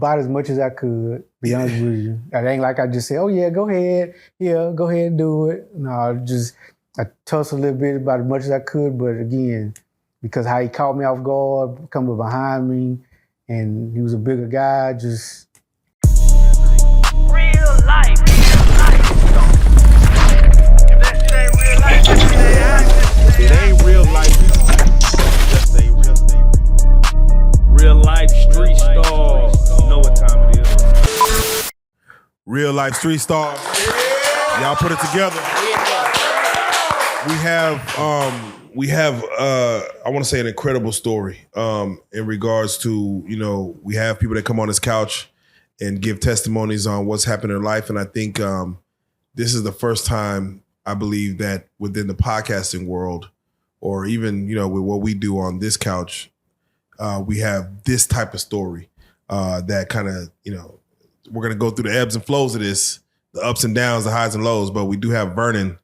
about as much as I could, be honest with you. It ain't like I just say, oh yeah, go ahead. Yeah, go ahead and do it. No, I tussle a little bit about as much as I could, but again, because how he caught me off guard, coming behind me, and he was a bigger guy, just... Real life. If that shit ain't real life, it ain't real life. Just ain't real. Real life street stars. You know what time it is. Real life street stars. Y'all put it together. We have I want to say an incredible story in regards to, we have people that come on this couch and give testimonies on what's happened in their life. And I think this is the first time I believe that within the podcasting world, or even, with what we do on this couch, we have this type of story that kind of, we're going to go through the ebbs and flows of this, the ups and downs, the highs and lows, but we do have Vernon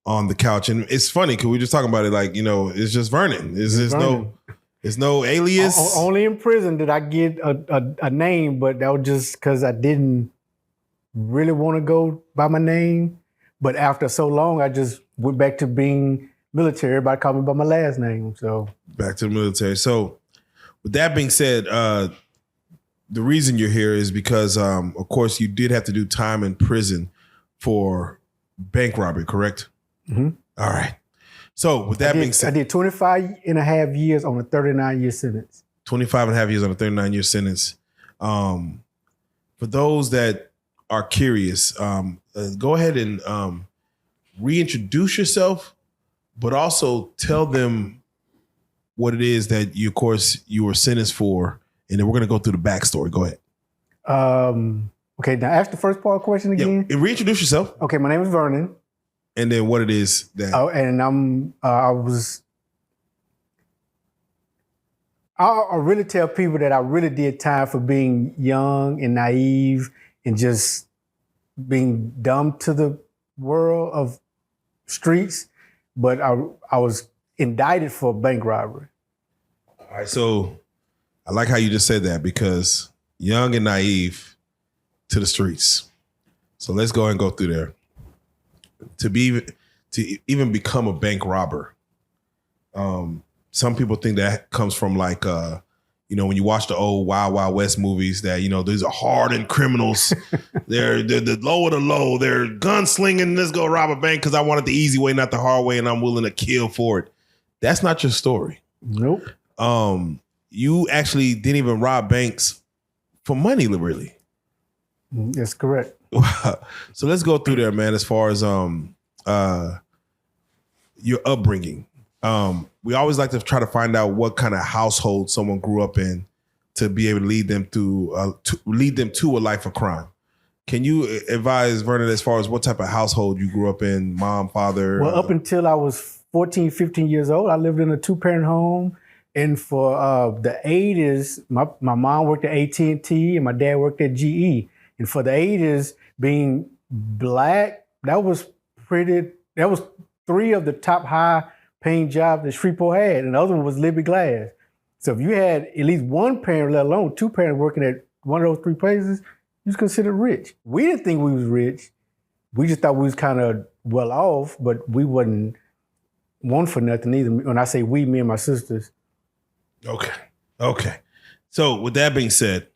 on the couch. And it's funny because we just talking about it like, it's just Vernon. There's no alias. Only in prison did I get a name, but that was just because I didn't really want to go by my name. But after so long, I just went back to being military. Everybody called me by my last name. So back to the military. So with that being said, the reason you're here is because, of course, you did have to do time in prison for bank robbery, correct? Mm-hmm. All right. So with that being said, I did 25 and a half years on a 39-year sentence. 25 and a half years on a 39-year sentence. For those that are curious, go ahead and reintroduce yourself, but also tell them what it is that you, of course, you were sentenced for, and then we're going to go through the backstory. Go ahead. Okay, now ask the first part of the question again. Yeah, reintroduce yourself. Okay, my name is Vernon. And then what it is that... Oh, and I really tell people that I really did time for being young and naive and just being dumb to the world of streets, but I was indicted for bank robbery. All right, so I like how you just said that, because young and naive to the streets. So let's go and go through there. To even become a bank robber, some people think that comes from like when you watch the old Wild Wild West movies, that these are hardened criminals. they're the low of the low. They're gunslinging. Let's go rob a bank because I wanted the easy way, not the hard way, and I'm willing to kill for it. That's not your story. Nope. You actually didn't even rob banks for money, really. That's correct. So let's go through there, man, as far as your upbringing. We always like to try to find out what kind of household someone grew up in to be able to lead them to a life of crime. Can you advise, Vernon, as far as what type of household you grew up in, mom, father? Well, up until I was 14, 15 years old, I lived in a two-parent home. And for the 80s, my mom worked at AT&T and my dad worked at GE. And for the 80s, being black, that was three of the top high-paying jobs that Shreveport had, and the other one was Libby Glass. So if you had at least one parent, let alone two parents working at one of those three places, you was considered rich. We didn't think we was rich. We just thought we was kind of well off, but we wasn't one for nothing either. When I say we, me and my sisters. Okay. So with that being said,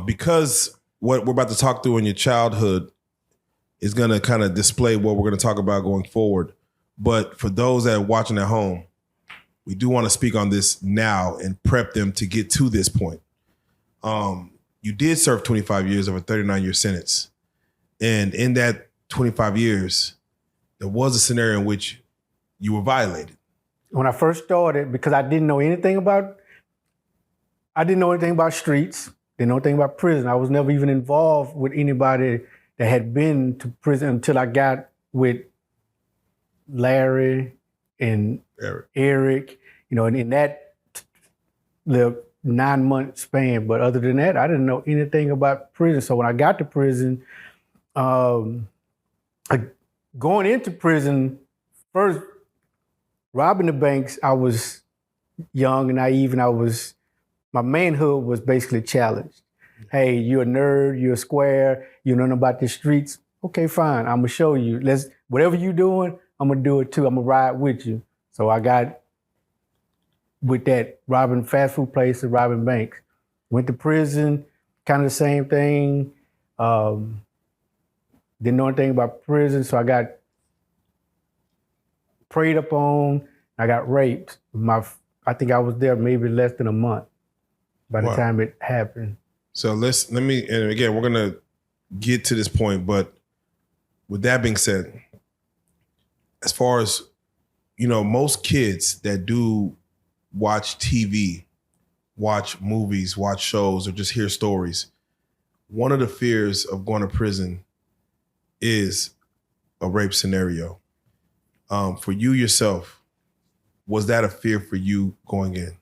because what we're about to talk through in your childhood is going to kind of display what we're going to talk about going forward. But for those that are watching at home, we do want to speak on this now and prep them to get to this point. You did serve 25 years of a 39-year sentence. And in that 25 years, there was a scenario in which you were violated. When I first started, because I didn't know anything about streets, didn't know anything about prison. I was never even involved with anybody that had been to prison until I got with Larry and Eric, and in that the 9-month span. But other than that, I didn't know anything about prison. So when I got to prison, going into prison, first robbing the banks, I was young and naive, and my manhood was basically challenged. Hey, you're a nerd, you're a square, you know nothing about the streets. Okay, fine. I'm gonna show you. Whatever you doing, I'm gonna do it too. I'm gonna ride with you. So I got with that robbing fast food places, robbing banks. Went to prison, kind of the same thing. Didn't know anything about prison, so I got preyed upon. I got raped. I think I was there maybe less than a month by the time it happened. So let me, and again, we're gonna get to this point, but with that being said, as far as, you know, most kids that do watch TV, watch movies, watch shows, or just hear stories, one of the fears of going to prison is a rape scenario. For you yourself, was that a fear for you going in?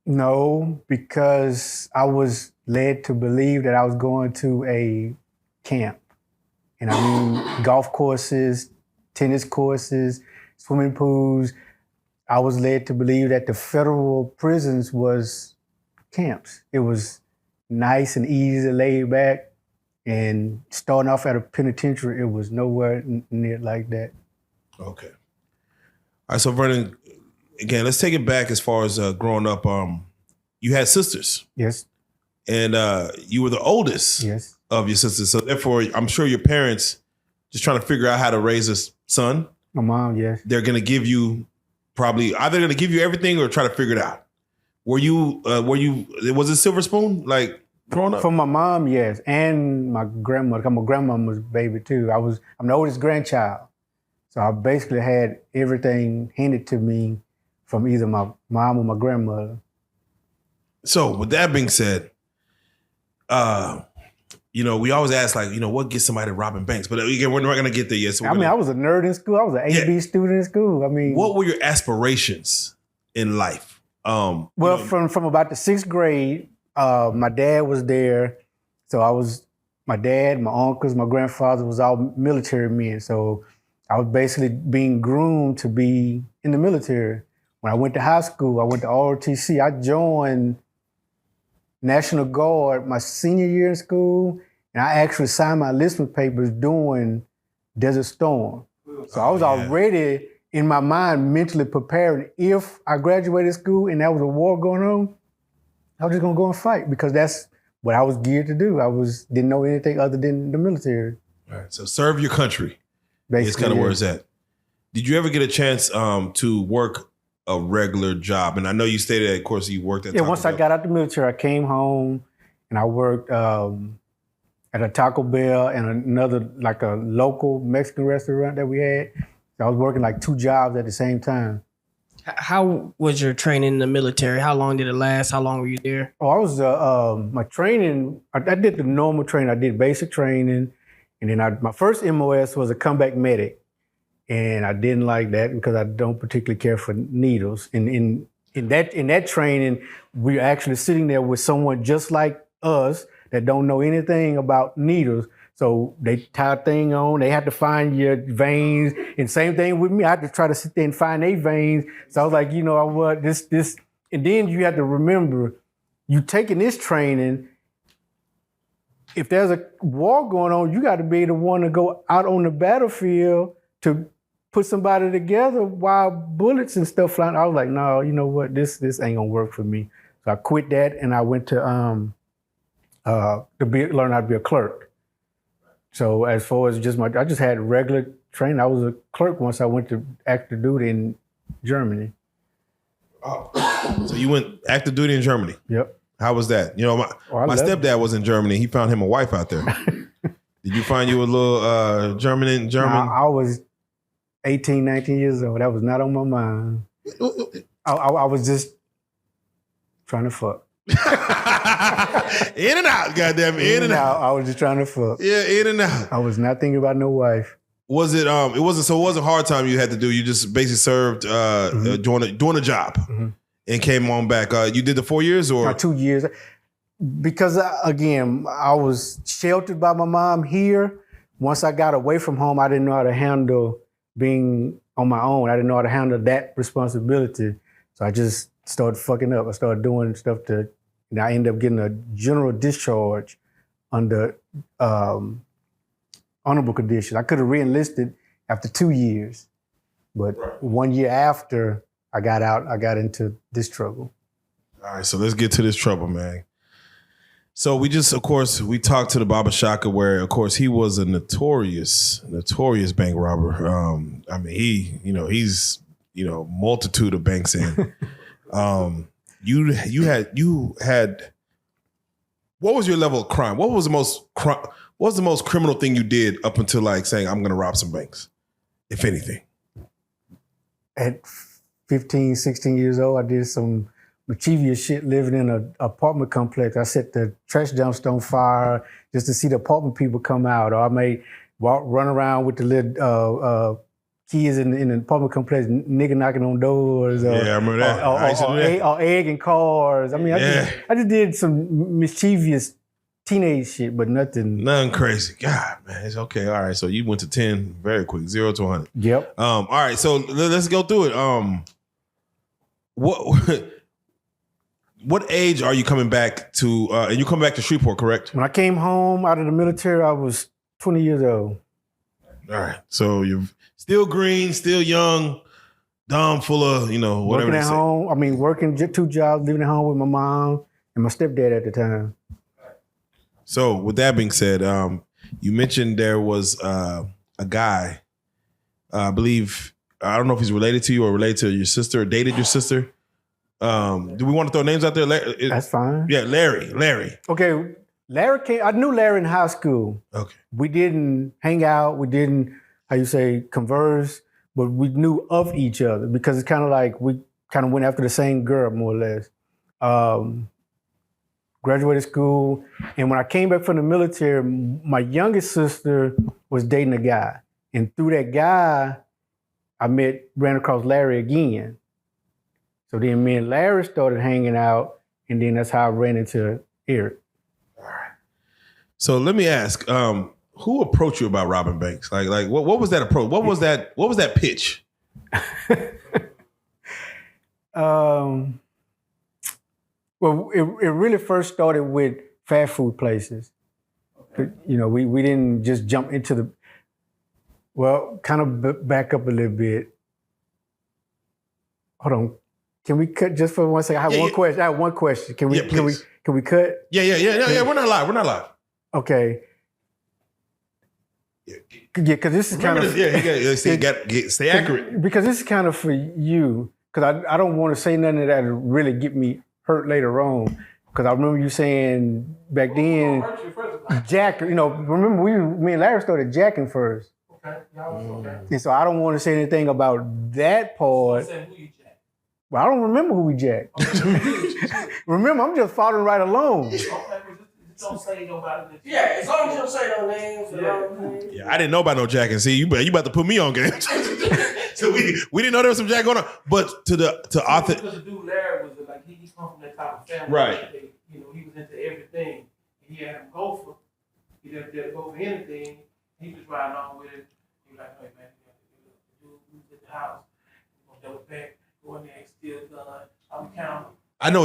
No, because I was led to believe that I was going to a camp. And I mean, golf courses, tennis courses, swimming pools. I was led to believe that the federal prisons was camps. It was nice and easy, laid back. And starting off at a penitentiary, it was nowhere near like that. Okay. All right, so Vernon, again, let's take it back as far as growing up. You had sisters. Yes. And you were the oldest of your sisters. So therefore, I'm sure your parents just trying to figure out how to raise a son. My mom, yes. They're going to give you probably either going to give you everything or try to figure it out. Was it silver spoon like growing up? From my mom, yes. And my grandmother. My grandmama's baby too. I'm the oldest grandchild. So I basically had everything handed to me from either my mom or my grandmother. So with that being said, you know, we always ask like, you know, what gets somebody robbing banks? But again, we're not going to get there yet. So I was a nerd in school. I was an A-B student in school. I mean, what were your aspirations in life? Well, from about the 6th grade, my dad was there. So my dad, my uncles, my grandfather was all military men. So I was basically being groomed to be in the military. When I went to high school, I went to ROTC. I joined National Guard my senior year in school, and I actually signed my enlistment papers during Desert Storm. So I was already in my mind mentally preparing. If I graduated school and there was a war going on, I was just gonna go and fight because that's what I was geared to do. Didn't know anything other than the military. All right, so serve your country. Basically, it's kind of where it's at. Did you ever get a chance to work a regular job? And I know you stated, of course, you worked at Taco once Bell. I got out the military, I came home and I worked at a Taco Bell and another, like a local Mexican restaurant that we had. So I was working like 2 jobs at the same time. How was your training in the military? How long did it last? How long were you there? Oh, I was, my training, I did the normal training. I did basic training. And then my first MOS was a comeback medic. And I didn't like that because I don't particularly care for needles. And in that training, we're actually sitting there with someone just like us that don't know anything about needles. So they tie a thing on, they have to find your veins. And same thing with me, I had to try to sit there and find their veins. So I was like, you know what, this, and then you have to remember, you taking this training, if there's a war going on, you got to be the one to go out on the battlefield to put somebody together while bullets and stuff flying. I was like, no, you know what, this ain't gonna work for me. So I quit that and I went to learn how to be a clerk. So as far as I just had regular training. I was a clerk once I went to active duty in Germany. Oh. So you went active duty in Germany? Yep. How was that? You know, my stepdad was in Germany. He found him a wife out there. Did you find you a little German? I was 18, 19 years old. That was not on my mind. I was just trying to fuck. In and out, goddamn, in and out. I was just trying to fuck. Yeah, in and out. I was not thinking about no wife. Was it? It wasn't a hard time you had to do. You just basically served doing a job and came on back. You did the 4 years or 2 years, because again, I was sheltered by my mom here. Once I got away from home, I didn't know how to handle being on my own. I didn't know how to handle that responsibility. So I just started fucking up. I started doing stuff to and I ended up getting a general discharge under honorable condition. I could have re-enlisted after 2 years, but 1 year after I got out, I got into this trouble. All right, so let's get to this trouble, man. So we just, of course, we talked to the Baba Shaka, where, of course, he was a notorious bank robber. I mean, he's multitude of banks in. You had. What was your level of crime? What was the most criminal thing you did up until like saying I'm going to rob some banks, if anything? At 15, 16 years old, I did some mischievous shit living in an apartment complex. I set the trash dumpster on fire just to see the apartment people come out. Or I may run around with the little kids in the apartment complex, nigga knocking on doors. Yeah, I remember that. Or egging cars. I mean, I just did some mischievous teenage shit, but nothing crazy. God, man, it's okay. All right, so you went to 10 very quick, 0 to 100. Yep. All right, so let's go through it. What age are you coming back to? And you come back to Shreveport, correct? When I came home out of the military, I was 20 years old. All right, so you're still green, still young, dumb, full of whatever. Working at home. I mean, working 2 jobs, living at home with my mom and my stepdad at the time. So with that being said, you mentioned there was a guy, I believe, I don't know if he's related to you or related to your sister or dated your sister. Do we want to throw names out there? That's fine. Yeah, Larry. Okay, Larry came. I knew Larry in high school. Okay. We didn't hang out. We didn't, converse, but we knew of each other because it's kind of like we kind of went after the same girl, more or less. Graduated school, and when I came back from the military, my youngest sister was dating a guy, and through that guy, I ran across Larry again. So then me and Larry started hanging out, and then that's how I ran into Eric. All right. So let me ask, who approached you about robbing banks? Like what was that approach? What was that pitch? Well, it really first started with fast food places. Okay. We didn't just jump into kind of back up a little bit. Hold on. Can we cut just for 1 second? I have one question. Can we cut? Yeah. We're not live. Okay. Yeah, because this is kind of stay accurate. Because this is kind of for you. Because I don't want to say nothing that'll really get me hurt later on. Because I remember you saying back then, Jack. Remember me and Larry started jacking first. Okay. Okay. And so I don't want to say anything about that part. Well, I don't remember who we jacked. Remember, I'm just following right along. Don't say nobody. Yeah, as long as you don't say no names. Yeah, I didn't know about no jacking. See, you about to put me on game. So we didn't know there was some jack going on. But to author, because the dude Larry was like he come from that type of family. Right. He was into everything. He had him gopher. He didn't go for anything. He was riding on with it. He was like, hey man, the dude who's at the house, he's gonna double back, go in there and steal a gun. I'm counting. I know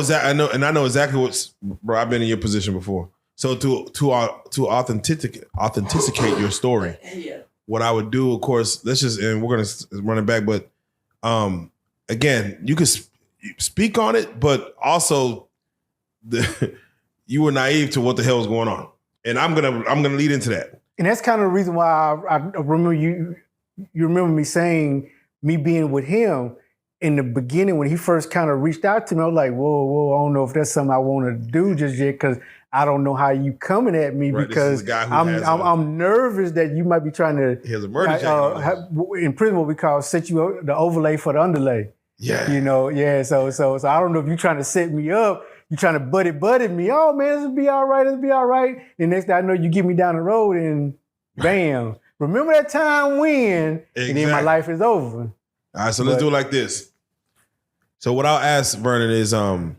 exactly what's, bro. I've been in your position before. So to authenticate your story, what I would do, of course, and we're gonna run it back, but again, you could speak on it, but also you were naive to what the hell was going on, and I'm gonna lead into that. And that's kind of the reason why I remember you. You remember me saying me being with him in the beginning when he first kind of reached out to me. I was like, whoa, I don't know if that's something I want to do just yet because I don't know how you coming at me because I'm nervous that you might be trying to. He has a murder jacket in prison. What we call set you the overlay for the underlay. Yeah. Yeah. So I don't know if you're trying to set me up. You trying to buddy me. Oh man, it'll be all right. The next thing I know, you get me down the road and bam. Remember that time when? Exactly. And then my life is over. All right, so let's do it like this. So what I'll ask Vernon is, So let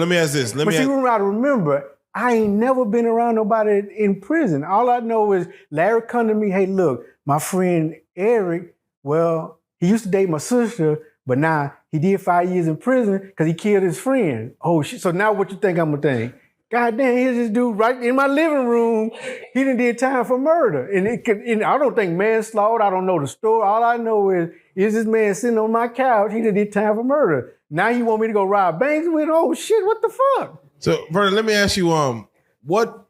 me ask this. I remember, I ain't never been around nobody in prison. All I know is Larry come to me, hey, look, my friend Eric, well, he used to date my sister, But now he did 5 years in prison because he killed his friend. Oh shit! So now what you think I'm gonna think? God damn, here's this dude right in my living room. He done did time for murder. And I don't think manslaughter, I don't know the story. All I know is this man sitting on my couch, he done did time for murder. Now you want me to go rob banks with, oh shit, what the fuck? So Vernon, let me ask you, what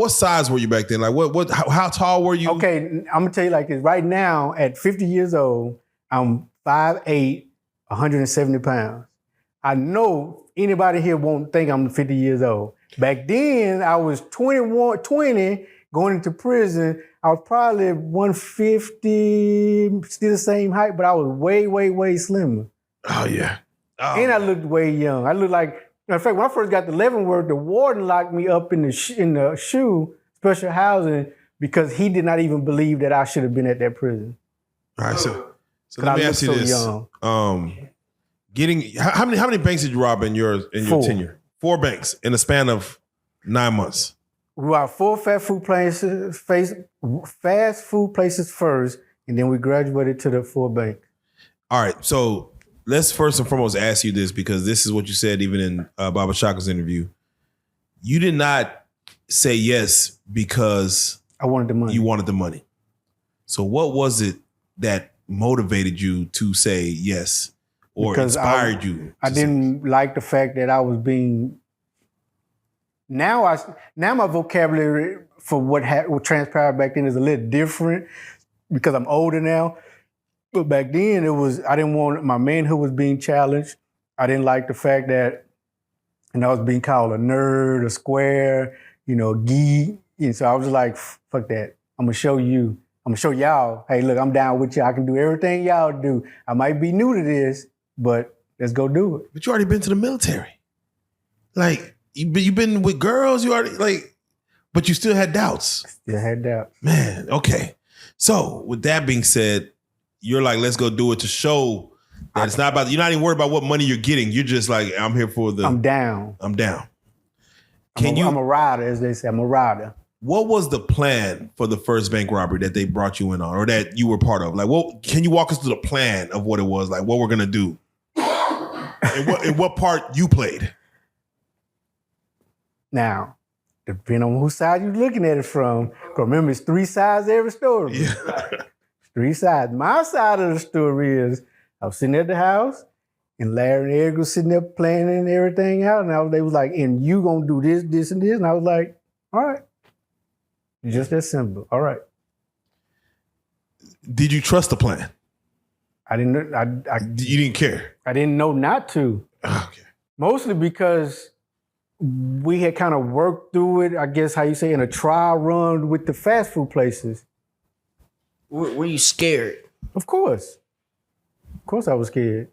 size were you back then? Like how tall were you? Okay, I'm gonna tell you like this. Right now, at 50 years old, I'm 5'8", 170 pounds. I know anybody here won't think I'm 50 years old. Back then, I was 20, going into prison. I was probably 150, still the same height, but I was way, way, way slimmer. Oh, yeah. Oh. And I looked way young. I looked like, in fact, when I first got to Leavenworth, the warden locked me up in the SHU, special housing, because he did not even believe that I should have been at that prison. All right, so let me ask you this. Young. How many banks did you rob in your tenure? 4 banks in a span of 9 months. We robbed 4 fast food places first, and then we graduated to the 4 banks. All right, so let's first and foremost ask you this, because this is what you said even in Baba Shaka's interview. You did not say yes because I wanted the money. You wanted the money. So what was it that motivated you to say yes? Or because inspired you? I didn't like the fact that I was being. Now my vocabulary for what transpired back then is a little different because I'm older now. But back then I didn't want my manhood was being challenged. I didn't like the fact that I was being called a nerd, a square, geek. And so I was like, fuck that. I'm gonna show you. I'm gonna show y'all. Hey, look, I'm down with you. I can do everything y'all do. I might be new to this, but let's go do it. But you already been to the military. Like, you've been with girls, but you still had doubts. Still had doubts. Man, okay. So with that being said, you're like, let's go do it to show that it's not about, you're not even worried about what money you're getting. You're just like, I'm here for I'm down. I'm down. I'm a rider, as they say. I'm a rider. What was the plan for the first bank robbery that they brought you in on, or that you were part of? Like, can you walk us through the plan of what it was, like what we're gonna do, and what part you played? Now, depending on whose side you're looking at it from, because remember, it's 3 sides to every story. Yeah. 3 sides. My side of the story is I was sitting at the house, and Larry and Eric was sitting there planning everything out, and they was like, "And you gonna do this, this, and this," and I was like, "All right." Just that simple. All right. Did you trust the plan? I didn't. You didn't care. I didn't know not to. Okay. Mostly because we had kind of worked through it. I guess how you say in a trial run with the fast food places. Were you scared? Of course I was scared.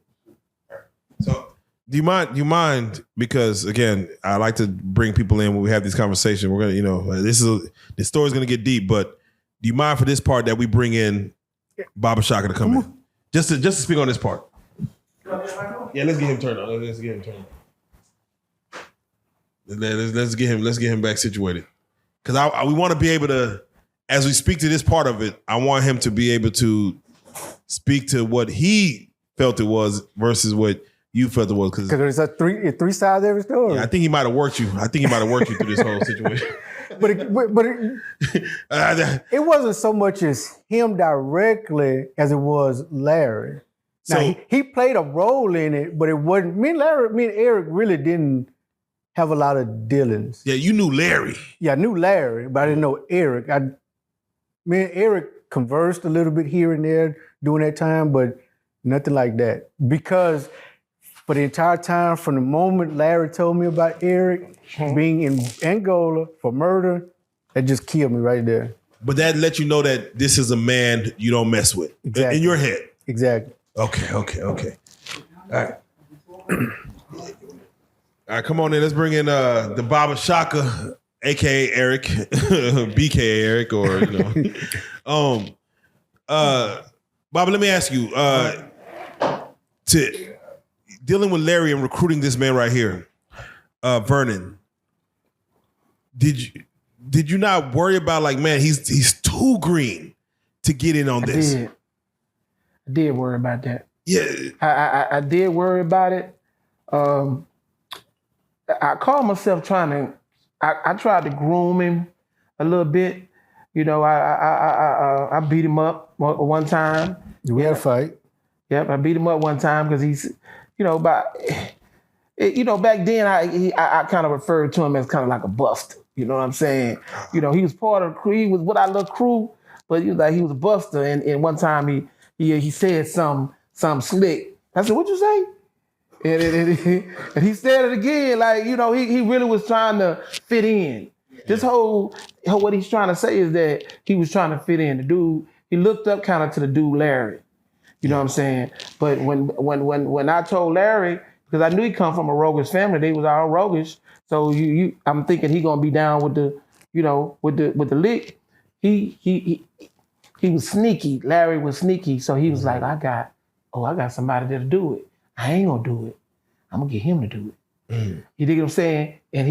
So. Do you mind? Because again, I like to bring people in when we have this conversation. We're gonna, this story's gonna get deep. But do you mind for this part that we bring in Baba Shaka to come in, just to speak on this part? Yeah, let's get him turned on. Let's get him turned on. Let's get him back situated. Because we want to be able to, as we speak to this part of it, I want him to be able to speak to what he felt it was versus what you felt it was, because there's 3 sides to every story. Yeah, I think he might have worked you. I think he might have worked you through this whole situation. but it wasn't so much as him directly as it was Larry. Now he played a role in it, but it wasn't. Me and Eric really didn't have a lot of dealings. Yeah, you knew Larry. Yeah, I knew Larry, but I didn't know Eric. Me and Eric conversed a little bit here and there during that time, but nothing like that. Because for the entire time, from the moment Larry told me about Eric being in Angola for murder, that just killed me right there. But that let you know that this is a man you don't mess with. Exactly. In your head. Exactly. Okay. All right. All right, come on in. Let's bring in the Baba Shaka, aka Eric, BKA Eric, or Baba, let me ask you, to dealing with Larry and recruiting this man right here, Vernon, did you not worry about, like, man, he's too green to get in on this? I did worry about that. Yeah. I did worry about it. I called myself I tried to groom him a little bit. You know, I beat him up one time. We had a fight. Yep, I beat him up one time because he's, back then I kind of referred to him as kind of like a buster. You know what I'm saying? He was part of the crew. He was what I love crew, but he was a buster. And one time he said something slick. I said, "What'd you say?" And he said it again, like, he really was trying to fit in. This whole what he's trying to say is that he was trying to fit in. The dude, he looked up kind of to the dude Larry. You know what I'm saying? But when I told Larry, because I knew he come from a roguish family, they was all roguish. So I'm thinking he gonna be down with the, with the lick. He was sneaky. Larry was sneaky. So he was like, I got somebody that'll do it. I ain't gonna do it. I'm gonna get him to do it. You dig what I'm saying? And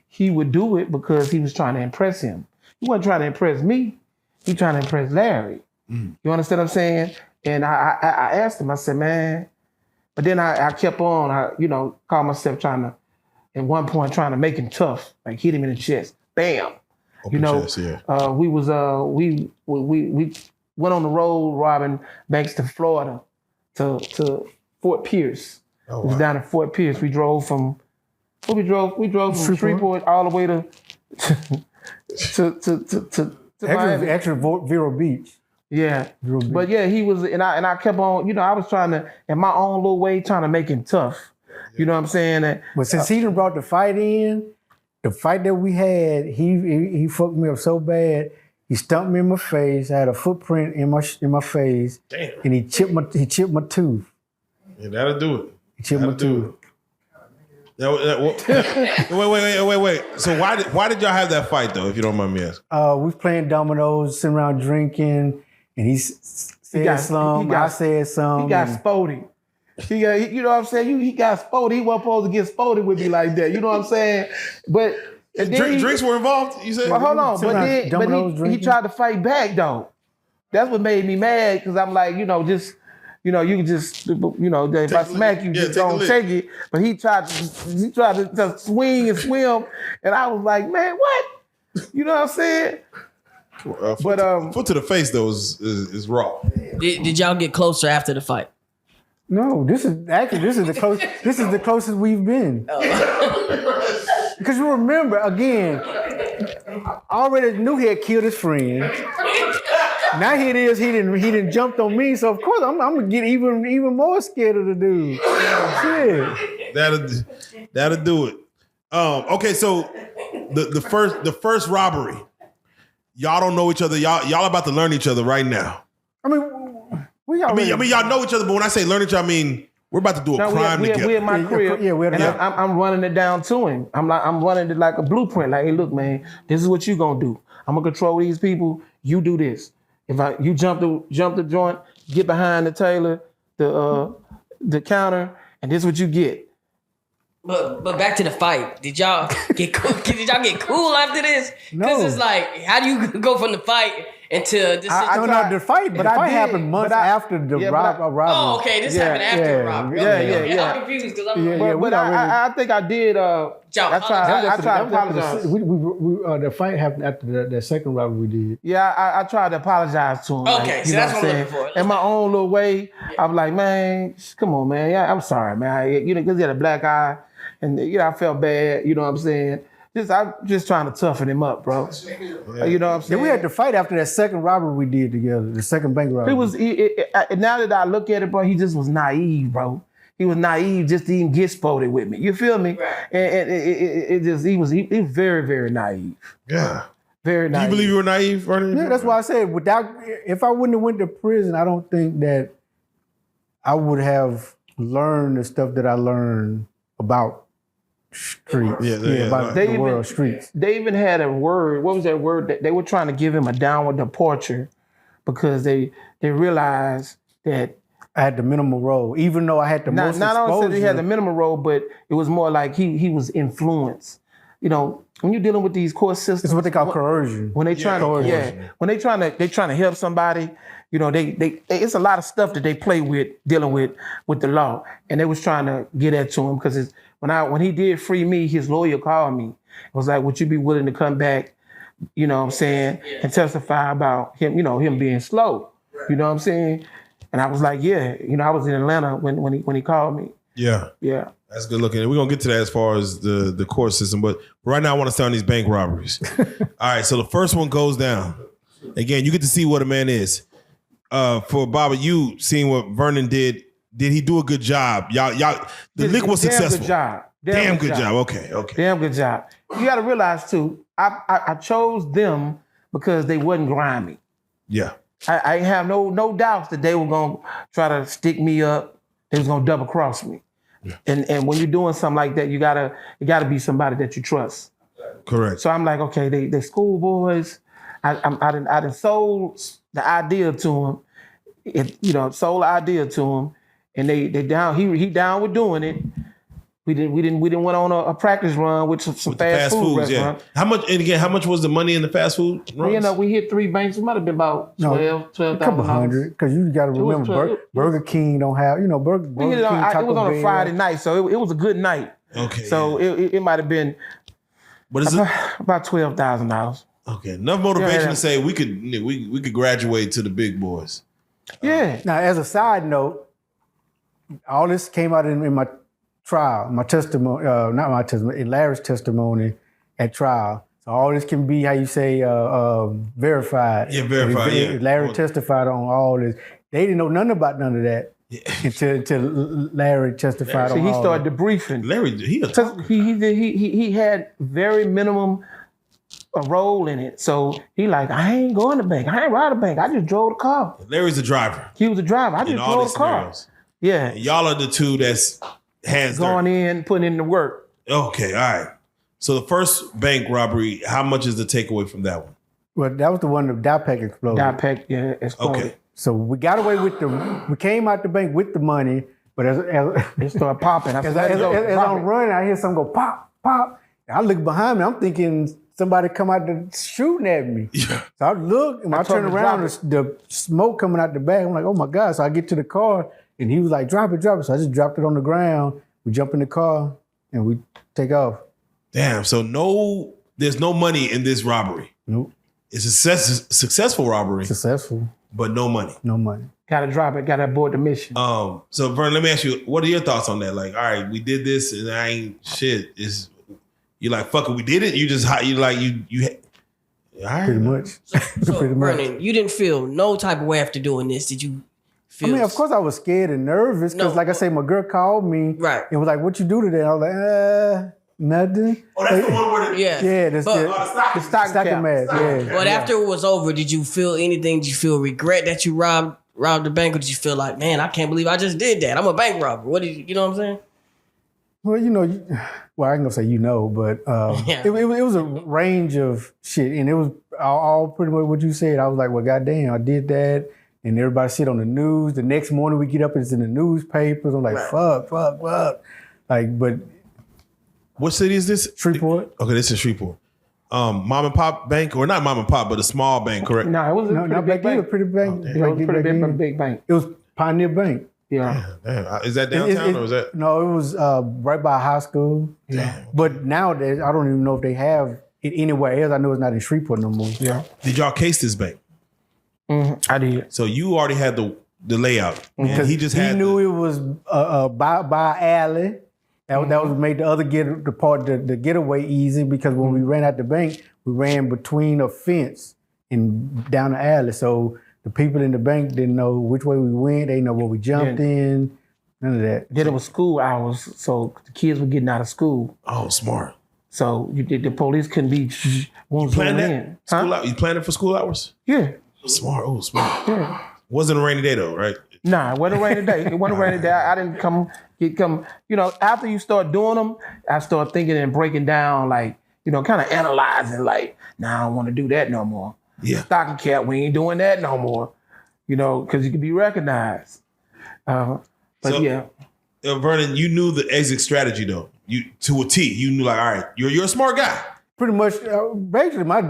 he would do it because he was trying to impress him. He wasn't trying to impress me. He trying to impress Larry. You understand what I'm saying? And I asked him, I said, man, but then I kept on, called myself at one point trying to make him tough, like hit him in the chest. Bam. Chest, yeah. We went on the road robbing banks to Florida, to Fort Pierce. Oh, It was down in Fort Pierce. We drove from Shreveport all the way to Vero Beach. Yeah, but yeah, he was, and I kept on, I was trying to, in my own little way, trying to make him tough. You know what I'm saying? But since he done brought the fight in, the fight that we had, he fucked me up so bad. He stumped me in my face. I had a footprint in my face. Damn. And he chipped my tooth. Yeah, that'll do it. He chipped my tooth. Wait. So why did y'all have that fight though? If you don't mind me asking. We was playing dominoes, sitting around drinking, and he said something. I said something. He got spotty. You know what I'm saying? He got spotty. He wasn't supposed to get spotty with me like that. You know what I'm saying? But drinks were involved. You said. But hold on. But he tried to fight back though. That's what made me mad because I'm like, you can just, if I smack you, just don't take it. But he tried to swing and swim, and I was like, man, what? You know what I'm saying? Foot to the face though is raw. Did y'all get closer after the fight? No, this is the closest we've been. Because you remember, again, I already knew he had killed his friend. Now here it is, he didn't jumped on me, so of course I'm gonna get even more scared of the dude. Shit. That'll do it. Okay, so the first robbery, y'all don't know each other. Y'all about to learn each other right now. I mean, y'all know each other, but when I say learn each other, I mean we're about to do a crime together. We're in my crib, and I'm running it down to him. I'm running it like a blueprint. Like, hey, look, man, this is what you gonna do. I'm gonna control these people. You do this. If you jump the joint, get behind the Taylor, the counter, and this is what you get. But back to the fight. Did y'all get cool? Did y'all get cool after this? Because it's like, how do you go from the fight into this? The fight happened months after the robbery. Oh, okay, this happened after the robbery. Yeah. I'm confused because I'm I think I did. I tried to apologize. The fight happened after the second robbery we did. Yeah, I tried to apologize to him. Okay, so that's what I'm looking for. In my own little way, I'm like, man, come on, man. Yeah, I'm sorry, man. Because he had a black eye, and I felt bad. You know what I'm saying? I'm just trying to toughen him up, bro. Yeah. You know what I'm saying? Yeah, we had to fight after that second robbery we did together, the second bank robbery. Now that I look at it, bro, he just was naive, bro. He was naive just to even get spotted with me. You feel me? Right. And he was very, very naive. Yeah. Very naive. Do you believe you were naive, Vernon? Yeah, that's why I said if I wouldn't have went to prison, I don't think that I would have learned the stuff that I learned about streets. About the world streets. They even had a word. What was that word? That they were trying to give him a downward departure because they realized that I had the minimal role, even though I had the most exposure. Not only said he had the minimal role, but it was more like he was influenced when you're dealing with these court systems, It's what they call coercion. when they trying to help somebody, they it's a lot of stuff that they play with dealing with the law, and they was trying to get at to him because when he did free me, his lawyer called me. It was like, would you be willing to come back, and testify about him, him being slow, you know what I'm saying? And I was like, yeah, I was in Atlanta when he called me. Yeah. Yeah. That's good looking. We're going to get to that as far as the court system. But right now I want to start on these bank robberies. All right. So the first one goes down. Again, you get to see what a man is. For Baba, you seeing what Vernon did he do a good job? Y'all, the lick was successful. Good job. Damn good job. Okay. Damn good job. You got to realize too, I chose them because they wasn't grimy. Yeah. I have no doubts that they were going to try to stick me up. They was going to double cross me. Yeah. And when you're doing something like that, you gotta be somebody that you trust. Correct. So I'm like, okay, they schoolboys. I done sold the idea to him. Sold the idea to him, and they down. He down with doing it. We didn't went on a practice run with some fast food restaurant. Yeah. How much was the money in the fast food runs? We hit 3 banks. It might have been about $12,000. A couple hundred, because you got to remember Burger King don't have, Burger King. It was on a Friday night, so it was a good night. Okay. So it might have been. What is it? About $12,000. Okay, enough motivation to say we could graduate to the big boys. Yeah. Now, as a side note, all this came out in my trial, my testimony, not my testimony, Larry's testimony at trial. So all this can be, how you say, verified. Yeah, verified, yeah. Larry testified on all this. They didn't know nothing about none of that until Larry testified on all. So he started debriefing. Larry, he had very minimum a role in it. So he like, I ain't going to bank. I ain't ride a bank. I just drove the car. Larry's the driver. He was the driver. I just drove the car. Scenarios. Yeah. And y'all are the two that's hands going in, putting in the work. Okay, all right. So the first bank robbery, how much is the takeaway from that one? Well, that was the one that Dipec exploded. Dipec, yeah, exploded. Okay. So we got away with we came out the bank with the money, but as it started popping. As I'm running, I hear something go pop, pop. And I look behind me, I'm thinking somebody come out shooting at me. Yeah. So I look, and I turn around, the smoke coming out the back. I'm like, oh my God. So I get to the car, and he was like, drop it. So I just dropped it on the ground. We jump in the car, and we take off. Damn, so there's no money in this robbery. Nope. It's a successful robbery. Successful. But no money. No money. Gotta drop it, gotta abort the mission. So Vern, let me ask you, what are your thoughts on that? Like, all right, we did this and I ain't shit. You like, fuck it, we did it? You all right. Pretty much. So Pretty much. Vernon, you didn't feel no type of way after doing this. Did you feel? I mean, of course I was scared and nervous because, like I say, my girl called me and was like, what you do today? I was like, nothing. Oh, that's the one where the stocking mask. Yeah. But after it was over, did you feel anything? Did you feel regret that you robbed the bank, or did you feel like, man, I can't believe I just did that? I'm a bank robber. What did you know what I'm saying? Well, I ain't gonna say but it was a range of shit, and it was all pretty much what you said. I was like, well, goddamn, I did that, and everybody see it on the news. The next morning we get up, it's in the newspapers. I'm like, fuck. Like, but what city is this? Shreveport. Okay, this is Shreveport. Mom and pop bank, or not mom and pop, but a small bank, correct? No, it was a pretty big bank. Pretty bank. It was a big bank. It was Pioneer Bank. Yeah. Damn. Is that downtown or is that? No, it was right by high school. Damn. But nowadays, I don't even know if they have it anywhere else. I know it's not in Shreveport no more. Yeah. Did y'all case this bank? Mm-hmm. I did. So you already had the layout. Because he knew it was by alley. That was made the other the getaway easy, because when we ran out the bank, we ran between a fence and down the alley. So the people in the bank didn't know which way we went. They didn't know where we jumped in. None of that. Then it was school hours, so the kids were getting out of school. Oh, smart. So the police couldn't be. You planned that? Huh? You planned it for school hours? Yeah. Smart. Oh, smart. Yeah. Wasn't a rainy day though, right? Nah, it wasn't a rainy day. It wasn't a rainy day. I didn't come. After you start doing them, I start thinking and breaking down, like, kind of analyzing, like, nah, I don't want to do that no more. Yeah. Stocking cap, we ain't doing that no more. Because you can be recognized. Vernon, you knew the exit strategy though. You to a T. You knew like, all right, you're a smart guy. Pretty much, basically, my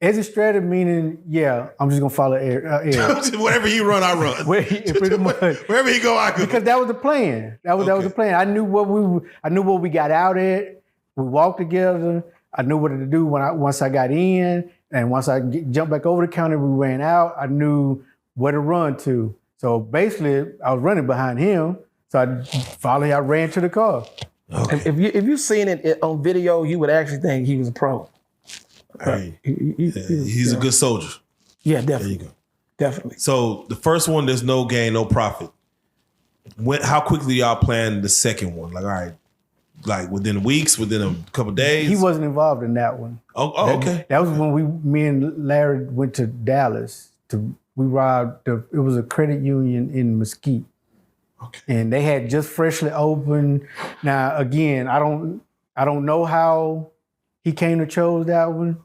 exit strategy meaning, yeah, I'm just gonna follow Eric. Wherever he run, I run. Pretty much. Wherever he go, I go. Because that was the plan. That was the plan. I knew what we got out at. We walked together. I knew what to do once I got in, and once I jumped back over the counter, we ran out. I knew where to run to. So basically, I was running behind him. So I ran to the car. Okay. If you seen it on video, you would actually think he was a pro. Hey, he's a good soldier. Yeah, definitely. There you go. Definitely. So the first one, there's no gain, no profit. How quickly y'all plan the second one? Like, all right, like within weeks, within a couple days? He wasn't involved in that one. Okay. That was when me and Larry went to Dallas. We robbed, it was a credit union in Mesquite. Okay. And they had just freshly opened. Now, again, I don't know how he came to chose that one.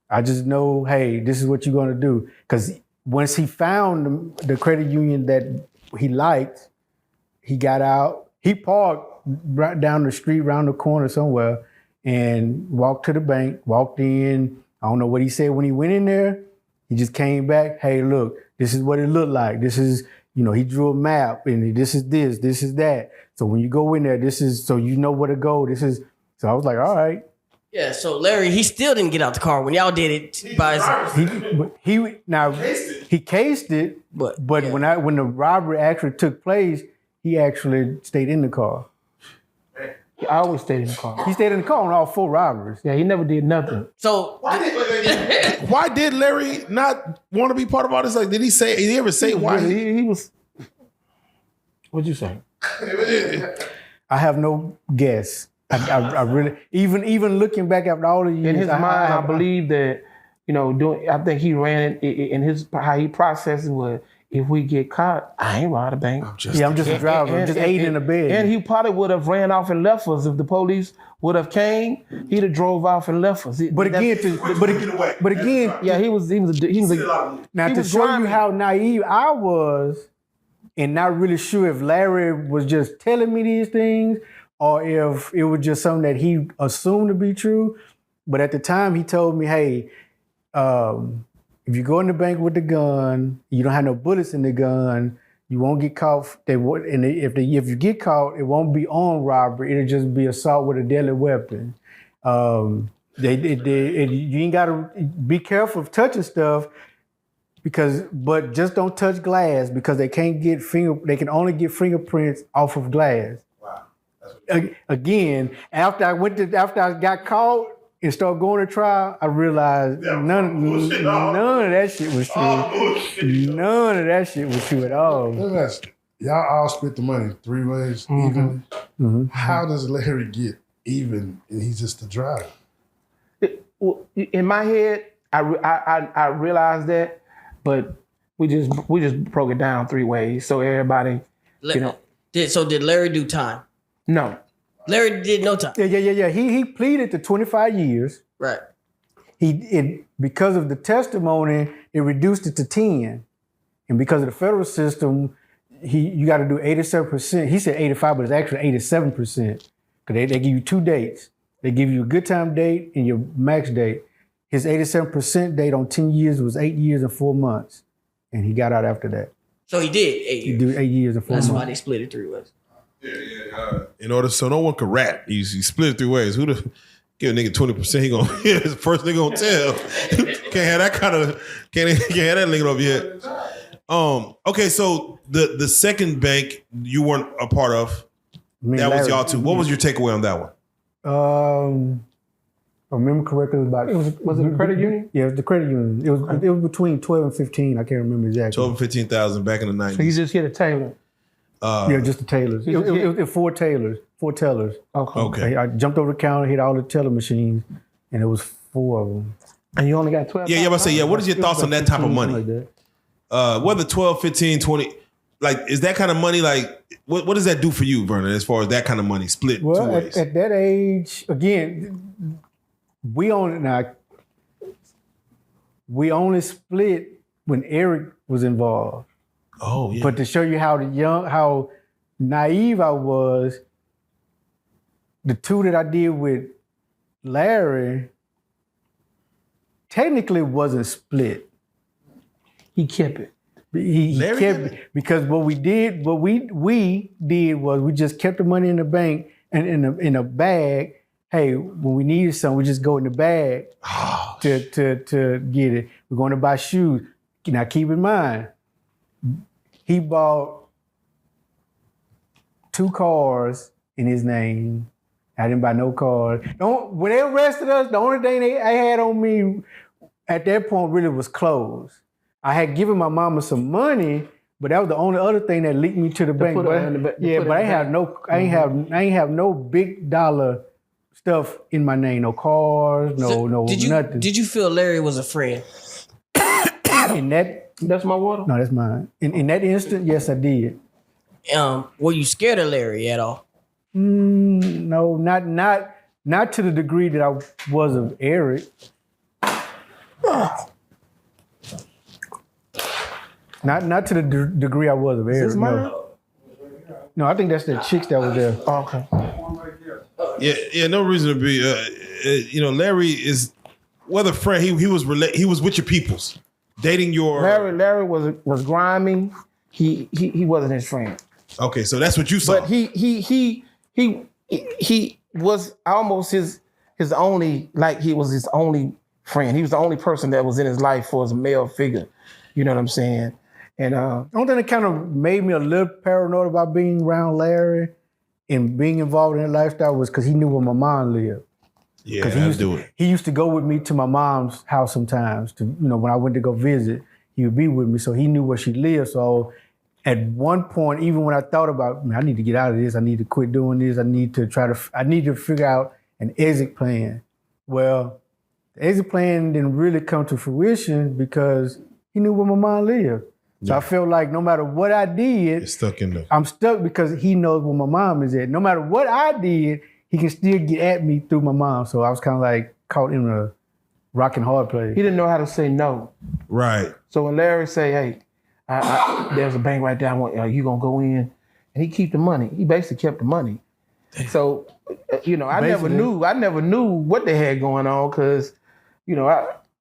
I just know, hey, this is what you're gonna do. Because once he found the credit union that he liked, he got out. He parked right down the street, around the corner somewhere, and walked to the bank, walked in. I don't know what he said when he went in there. He just came back, hey, look, this is what it looked like. This is, he drew a map, and this is that. So when you go in there, this is, so you know where to go. So I was like, all right. Yeah, so Larry, he still didn't get out the car when y'all did it by himself. He cased it, but yeah. when the robbery actually took place, he actually stayed in the car. He always stayed in the car. He stayed in the car on all 4 robberies. Yeah, he never did nothing. So why did Larry not want to be part of all this? Like, did he ever say why? He was. What'd you say? I have no guess. I really, even looking back after all the years, in his mind, I believe that, I think he ran it in how he processed it was, if we get caught, I ain't robbed a bank. I'm just a driver. I'm just aiding in the bed. And he probably would have ran off and left us if the police would have came. He'd have drove off and left us. But again, yeah, he was now to show you how naive I was, and not really sure if Larry was just telling me these things or if it was just something that he assumed to be true. But at the time, he told me, hey, if you go in the bank with the gun, you don't have no bullets in the gun, you won't get caught. If you get caught, it won't be armed robbery. It'll just be assault with a deadly weapon. You ain't got to be careful of touching stuff but just don't touch glass because they can't get they can only get fingerprints off of glass. Wow. Again, after I got caught and started going to trial, I realized none of that shit was true. None of that shit was true at all. Y'all all split the money 3 ways evenly. Mm-hmm. How does Larry get even and he's just a driver? In my head, I realized that, but we just broke it down 3 ways. So everybody, Did Larry do time? No. Larry did no time. Yeah. He pleaded to 25 years. Right. Because of the testimony, it reduced it to 10. And because of the federal system, you got to do 87%. He said 85, but it's actually 87%. Because they give you 2 dates. They give you a good time date and your max date. His 87% date on 10 years was 8 years and 4 months. And he got out after that. So he did 8 years. He did 8 years and 4 months. That's why they split it 3 ways. Yeah. In order so no one could rat, you split it 3 ways. Who the give a nigga 20%? He gonna his first nigga gonna tell. Can't have that can't have that nigga over here. Okay, so the second bank you weren't a part of. That was y'all too. What was your takeaway on that one? If I remember correctly, was it a credit union? Yeah, it was the credit union. It was between 12 and 15. I can't remember exactly. 12 and 15,000 back in the 90s. So you just hit a Taylor. Just the Taylors. It was 4 tellers. Okay. I jumped over the counter, hit all the teller machines, and it was 4 of them. And you only got 12? Yeah, I say, what is your thoughts on that type of money? Like whether 12, 15, 20, like, is that kind of money, like, what does that do for you, Vernon, as far as that kind of money split 2 ways? At that age, again, we only split when Eric was involved. Oh, yeah. But to show you how naive I was, the two that I did with Larry technically wasn't split. He kept it. He Larry kept did it because what we did was we just kept the money in the bank and in a bag. Hey, when we needed something, we just go in the bag to get it. We're going to buy shoes. Now keep in mind, he bought 2 cars in his name. I didn't buy no cars. When they arrested us, the only thing I had on me at that point really was clothes. I had given my mama some money, but that was the only other thing that linked me to the bank. But I ain't have no big dollar stuff in my name. No cars, nothing. Did you feel Larry was a friend? That's my water? No, that's mine. In that instant, yes, I did. Were you scared of Larry at all? No, not to the degree that I was of Eric. Not to the degree I was of Eric. Is this mine? No, I think that's the chicks that was there. Oh, okay. Yeah, no reason to be. Larry is whether friend. He was with your peoples, dating your. Larry was grimy. He wasn't his friend. Okay, so that's what you saw. But he was almost his only, like he was his only friend. He was the only person that was in his life for his male figure. You know what I'm saying? And the only thing that kind of made me a little paranoid about being around Larry and being involved in that lifestyle was because he knew where my mom lived. Yeah, he used to go with me to my mom's house sometimes. When I went to go visit, he would be with me, so he knew where she lived. So at one point, even when I thought about, I need to get out of this, I need to quit doing this, I need to figure out an exit plan. Well, the exit plan didn't really come to fruition because he knew where my mom lived. So I felt like no matter what I did, I'm stuck because he knows where my mom is at. No matter what I did, he can still get at me through my mom. So I was kind of like caught in a rock and hard place. He didn't know how to say no. Right. So when Larry say, "Hey, there's a bank right there. Are you gonna go in?" and he keep the money. He basically kept the money. So I never knew what they had going on because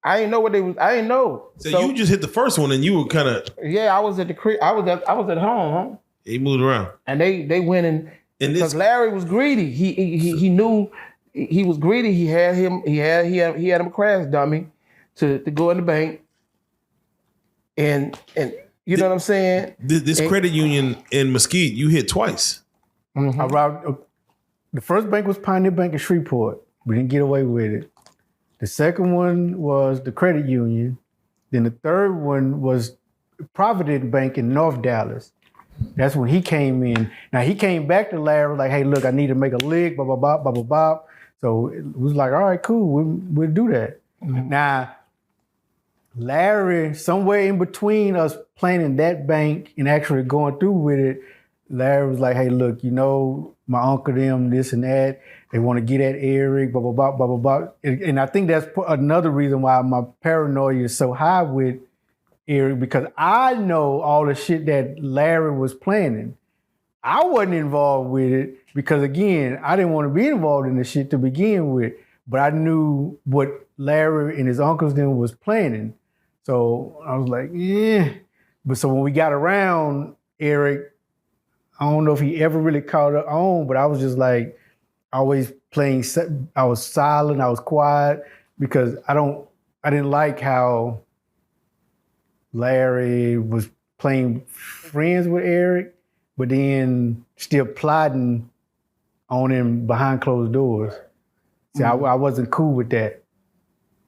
I didn't know what they was. I didn't know. So you just hit the first one and you were kind of. Yeah, I was at the crib. I was at home. Huh? He moved around. And they went in because Larry was greedy. He knew he was greedy. He had him a crash dummy to go in the bank. And you know what I'm saying? This credit union in Mesquite, you hit twice. Mm-hmm. I robbed. The first bank was Pioneer Bank in Shreveport. We didn't get away with it. The second one was the credit union. Then the third one was Provident Bank in North Dallas. That's when he came in. Now he came back to Larry like, "Hey, look, I need to make a lick, blah, blah, blah, blah, blah, blah." So it was like, all right, cool, we'll do that. Mm-hmm. Now, Larry, somewhere in between us planning that bank and actually going through with it, Larry was like, "Hey, look, my uncle them, this and that. They want to get at Eric, blah, blah, blah, blah, blah, blah." And I think that's another reason why my paranoia is so high with Eric, because I know all the shit that Larry was planning. I wasn't involved with it because, again, I didn't want to be involved in the shit to begin with. But I knew what Larry and his uncles then was planning. So I was like, yeah. But so when we got around Eric, I don't know if he ever really caught on, but I was just like, always playing. I was silent. I was quiet because I didn't like how Larry was playing friends with Eric, but then still plotting on him behind closed doors. See, I wasn't cool with that.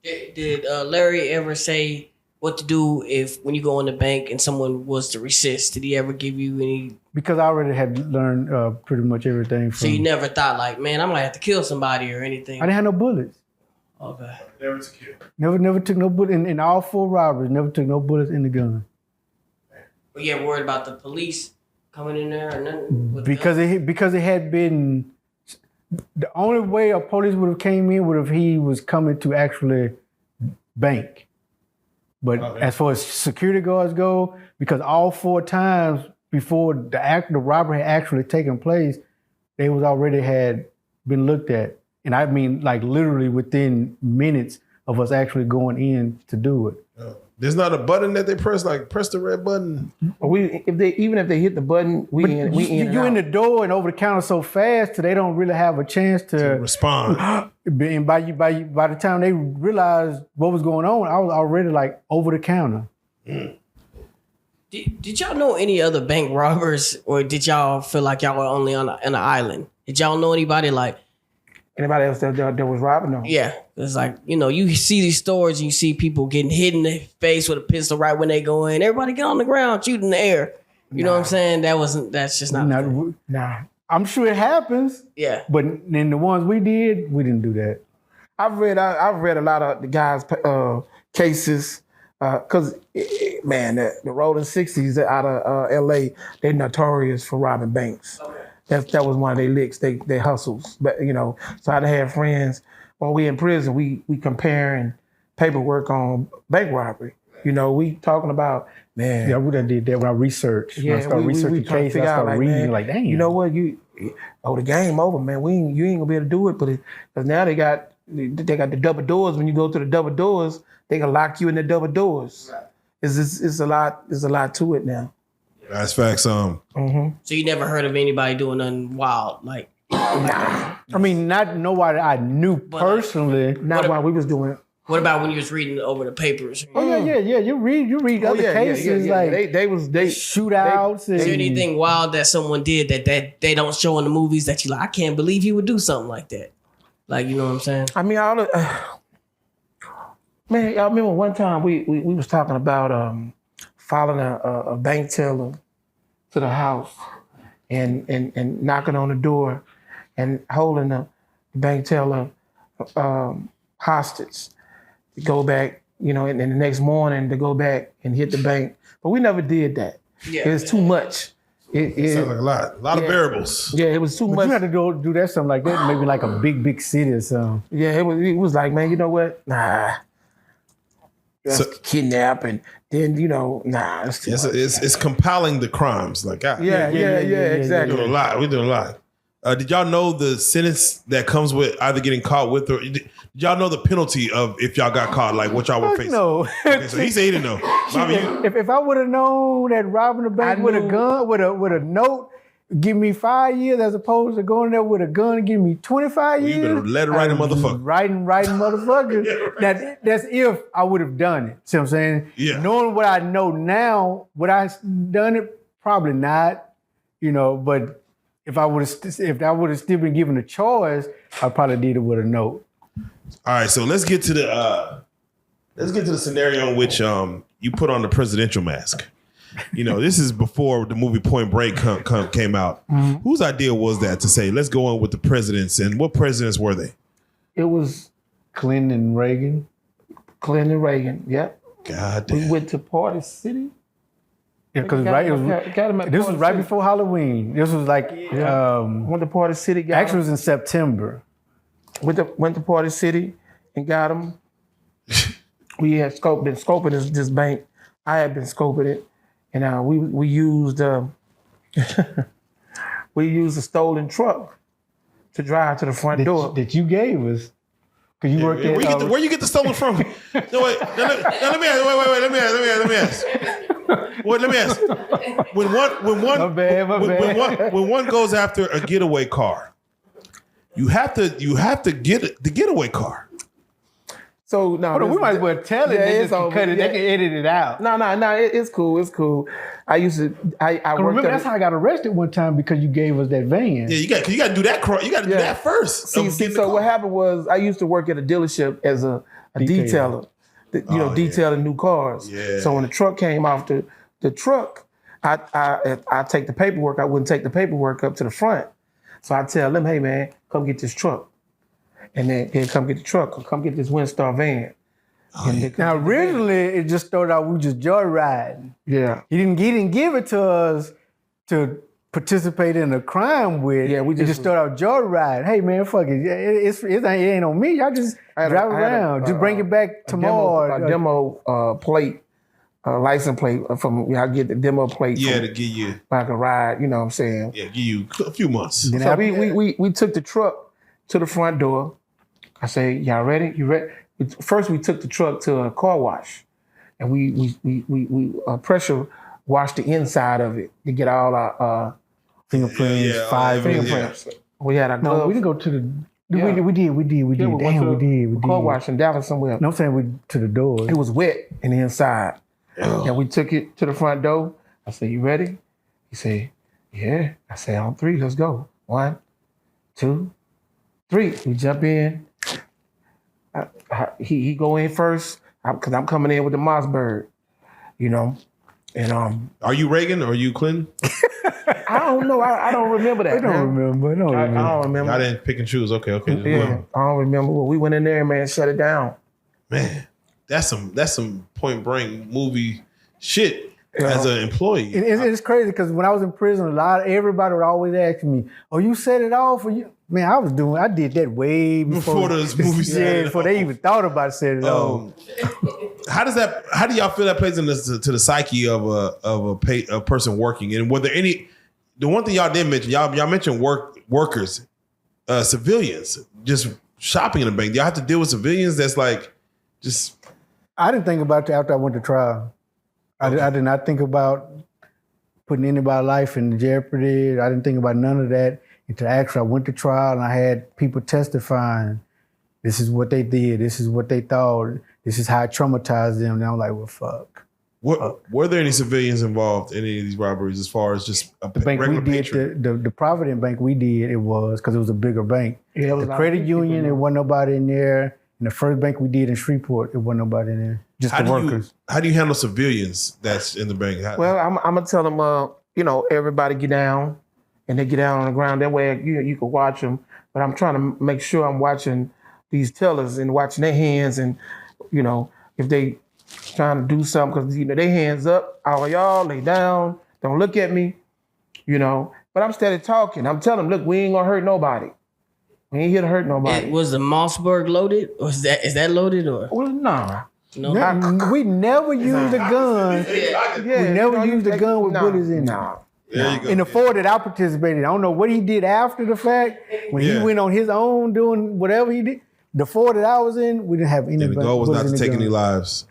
Did Larry ever say what to do when you go in the bank and someone was to resist? Did he ever give you any? Because I already had learned pretty much everything. So you never thought like, man, I might have to kill somebody or anything? I didn't have no bullets. Okay. Never to kill. Never took no bullet in all 4 robberies. Never took no bullets in the gun. But you ever worried about the police coming in there or nothing? Because it had been. The only way a police would have came in would have he was coming to actually bank. But as far as security guards go, because all 4 times before the robbery had actually taken place, they was already had been looked at. And I mean, like literally within minutes of us actually going in to do it. There's not a button that they press, like press the red button. Even if they hit the button, we You in the door and over the counter so fast, they don't really have a chance to respond. And by the time they realized what was going on, I was already like over the counter. Did y'all know any other bank robbers, or did y'all feel like y'all were only on an island? Did y'all know anybody like? Anybody else that was robbing them? Yeah, it's like, you know, you see these stories and you see people getting hit in the face with a pistol right when they go in. Everybody get on the ground, shoot in the air. You know what I'm saying? That's just not. Nah. I'm sure it happens. Yeah. But in the ones we did, we didn't do that. I've read a lot of the guys' cases because man, the rolling 60s out of LA, they're notorious for robbing banks. Okay. That was one of their licks, they hustles. But you know, so I'd have friends while we in prison, we comparing paperwork on bank robbery. You know, we talking about, man. Yeah, we done did that when I researched. Yeah, when I started researching cases, I started reading, man, like, dang. You know what? The game over, man. You ain't gonna be able to do it, but because now they got the double doors. When you go to the double doors, they can lock you in the double doors. Right. It's a lot to it now. That's facts. So you never heard of anybody doing nothing wild, like? Nah. I mean, not nobody I knew personally. Not while we was doing it. What about when you was reading over the papers? Oh yeah. You read other cases like they shootouts. Is there anything wild that someone did that they don't show in the movies that you like? I can't believe he would do something like that. Like, you know what I'm saying? I mean, man, y'all remember one time we was talking about following a bank teller to the house and knocking on the door and holding the bank teller hostage to go back, you know, and the next morning to go back and hit the bank. But we never did that. Yeah, it was too much. It sounds like a lot of variables. Yeah, it was too much. You had to do that something like that, maybe like a big city or something. Yeah, it was like, man, you know what? Nah. Kidnap and then, you know, nah. It's compiling the crimes. Like, yeah, exactly. We're doing a lot. Did y'all know the sentence that comes with either getting caught with or did y'all know the penalty of if y'all got caught, like what y'all were facing? No. Okay, so he said he didn't know. Bobby, if I would have known that robbing a bank with a gun, with a note, give me 5 years as opposed to going there with a gun and give me 25 years. You better let it write a motherfucker. Writing motherfucker. Yeah, right. That's if I would have done it. See what I'm saying? Yeah. Knowing what I know now, would I done it? Probably not. You know, but if I would have still been given a choice, I probably did it with a note. All right, so let's get to the scenario in which you put on the presidential mask. You know, this is before the movie Point Break came out. Mm-hmm. Whose idea was that to say, let's go on with the presidents, and what presidents were they? It was Clinton and Reagan. Yep. God damn. We went to Party City. Yeah, because this was right before Halloween. This was like went to Party City. Actually, it was in September. Went to Party City and got them. We had been scoping this bank. I had been scoping it, and we used a stolen truck to drive to the front door that you gave us. Cause you worked there. Where you get the stolen from? No wait. Let me ask. Wait, let me ask. When one goes after a getaway car, you have to get the getaway car. So no, we might as well tell it. They can cut it. They can edit it out. No. It's cool. It's cool. I remember that's how I got arrested one time because you gave us that van. Yeah, you got to do that. You got to do that first. So what happened was I used to work at a dealership as a detailer. Detailing new cars. Yeah. So when the truck came off the truck, I take the paperwork. I wouldn't take the paperwork up to the front. So I tell them, hey man, come get this truck. And then come get the truck or come get this Windstar van. Now originally it just started out we just joyriding. Yeah. He didn't give it to us to participate in a crime with. Yeah, we just started out joyriding. Hey man, fuck it. It ain't on me. Y'all just drive around. Just bring it back tomorrow. A demo plate, license plate from I get the demo plate. Yeah, to give you like a ride. You know what I'm saying? Yeah, give you a few months. So we took the truck to the front door. I say, y'all ready? You ready? First, we took the truck to a car wash, and we pressure washed the inside of it to get all our Fingerprints, fingerprints. We had our gloves. No, we didn't go to the. Yeah. We did. Yeah, we went Damn, to we did. a car wash in Dallas somewhere. No, I'm saying we to the door. It was wet in the inside. And we took it to the front door. I said, you ready? He said, yeah. I said, on 3, let's go. 1, 2, 3. We jump in. He go in first because I'm coming in with the Mossberg, you know. And Are you Reagan or are you Clinton? I don't know. I don't remember that. I don't remember. I don't remember. I didn't pick and choose. Okay. Yeah, I don't remember. Well, we went in there, man, shut it down. Man, that's some Point Blank movie shit Yeah. as an employee. It's crazy because when I was in prison, everybody would always ask me, "Oh, you set it off?" Or you, man, I did that way before those movies. Yeah, before they even thought about setting it off. How do y'all feel that plays into to the psyche of a person working? And were there any? The one thing y'all did mention, y'all mentioned workers, civilians, just shopping in the bank. Y'all have to deal with civilians that's like just. I didn't think about that after I went to trial. Okay. I did not think about putting anybody's life in jeopardy. I didn't think about none of that until actually I went to trial and I had people testifying. This is what they did. This is what they thought. This is how it traumatized them. And I'm like, well, fuck. Were there any civilians involved in any of these robberies as far as just a The bank we regular did, patron? the Provident Bank we did, it was because it was a bigger bank. Yeah, it was The a lot credit of people union, in it there. wasn't nobody in there. And the first bank we did in Shreveport, it wasn't nobody in there. Just the workers. How do you handle civilians that's in the bank? Well, I'm gonna tell them, everybody get down, and they get down on the ground. That way, you can watch them. But I'm trying to make sure I'm watching these tellers and watching their hands, and if they trying to do something, because their hands up. All y'all lay down. Don't look at me. But I'm steady talking. I'm telling them, look, we ain't gonna hurt nobody. We ain't here to hurt nobody. Was the Mossberg loaded? Or is that loaded or Well, nah. no? We never used a gun. Yeah, We never used a gun with bullets in it. Nah. There you go. In the 4 that I participated, I don't know what he did after the fact. When he went on his own doing whatever he did, the 4 that I was in, we didn't have any. And the goal was not to bullets in take the any gun. lives.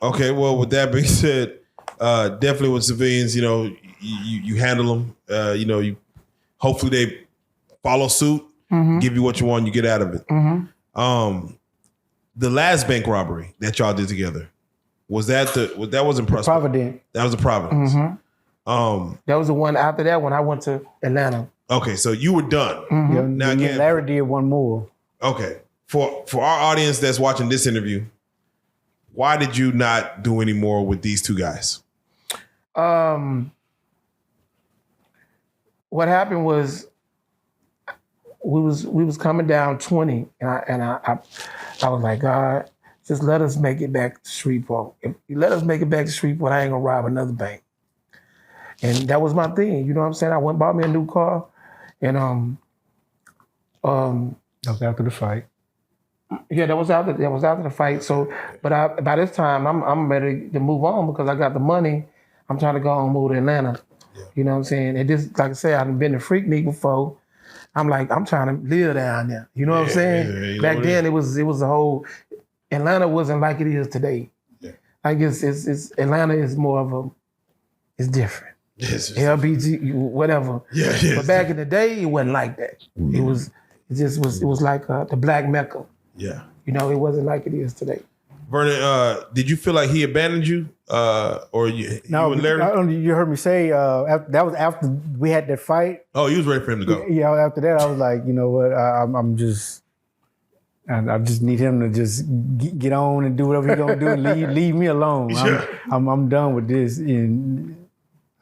Okay, well, with that being said, definitely with civilians, you handle them. You hopefully they follow suit, give you what you want, you get out of it. The last bank robbery that y'all did together, that was impressive. Provident. That was a Providence. That was the one after that when I went to Atlanta. Okay, so you were done. Yeah, Now and again- Larry did one more. Okay, for our audience that's watching this interview, why did you not do any more with these two guys? What happened was we was coming down 20, and I was like, God, just let us make it back to Shreveport. If you let us make it back to Shreveport, I ain't gonna rob another bank. And that was my thing. You know what I'm saying? I went and bought me a new car, and That was after the fight. yeah, that was after the fight. So, but by this time I'm ready to move on because I got the money. I'm trying to go and move to Atlanta. Yeah. You know what I'm saying? And this, like I said, I've been to Freaknik before. I'm like, I'm trying to live down there. You know what I'm saying? yeah, you know Back what it then it was a whole Atlanta wasn't like it is today. Yeah. I guess it's Atlanta is more of it's different. Yes. LBG, whatever. Yeah. But back in the day, it wasn't like that. It was like the Black Mecca. Yeah. It wasn't like it is today. Vernon, did you feel like he abandoned you? Or you and Larry? You heard me say that was after we had that fight. Oh, you was ready for him to go. Yeah, after that, I was like, you know what? I'm just, I just need him to just get on and do whatever he's gonna do and leave me alone. Sure. I'm done with this, and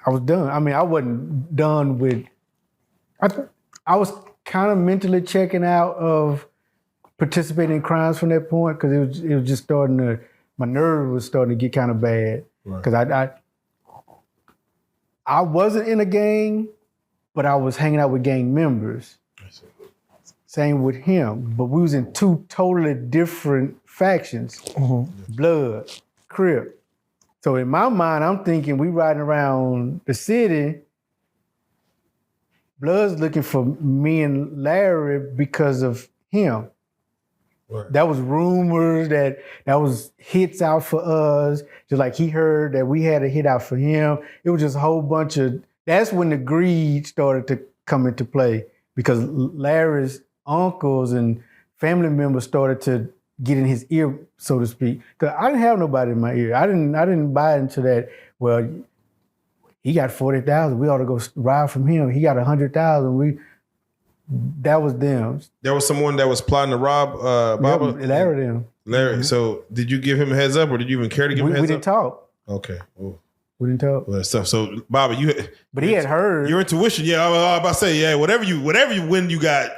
I was done. I mean, I wasn't done with. I was kind of mentally checking out of participating in crimes from that point because it was just starting to. My nerve was starting to get kind of bad because I wasn't in a gang, but I was hanging out with gang members. Same with him, but we was in 2 totally different factions. Blood, Crip. So in my mind, I'm thinking we riding around the city Blood's looking for me and Larry because of him. Right. That was rumors that was hits out for us. Just like he heard that we had a hit out for him. It was just a whole bunch of. That's when the greed started to come into play because Larry's uncles and family members started to get in his ear, so to speak. Because I didn't have nobody in my ear. I didn't buy into that. Well, he got 40,000. We ought to go ride from him. He got 100,000. That was them. There was someone that was plotting to rob Baba? Yeah, Larry them. Larry. So did you give him a heads up or did you even care to give him a heads We didn't talk. Okay. Well, We didn't talk. well, that stuff. So Baba, But he had heard. your intuition. Yeah, I was about to say, yeah, whatever you win, you got.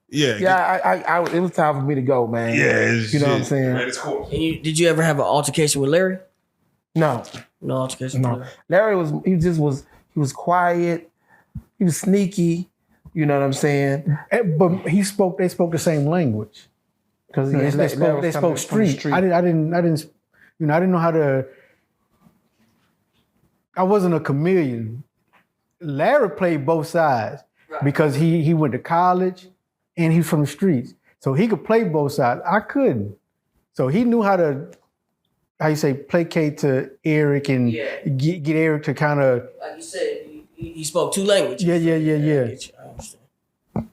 Yeah. Yeah, it was time for me to go, man. Yeah. You know what I'm saying? Man, it's cool. And did you ever have an altercation with Larry? No, No altercation with Larry. Larry was quiet. He was sneaky. You know what I'm saying? But they spoke the same language. Because They spoke street. I didn't know how to. I wasn't a chameleon. Larry played both sides because he went to college and he's from the streets. So he could play both sides. I couldn't. So he knew how to, placate to Eric and get Eric to kind of. Like you said, he spoke two languages. Yeah. I understand.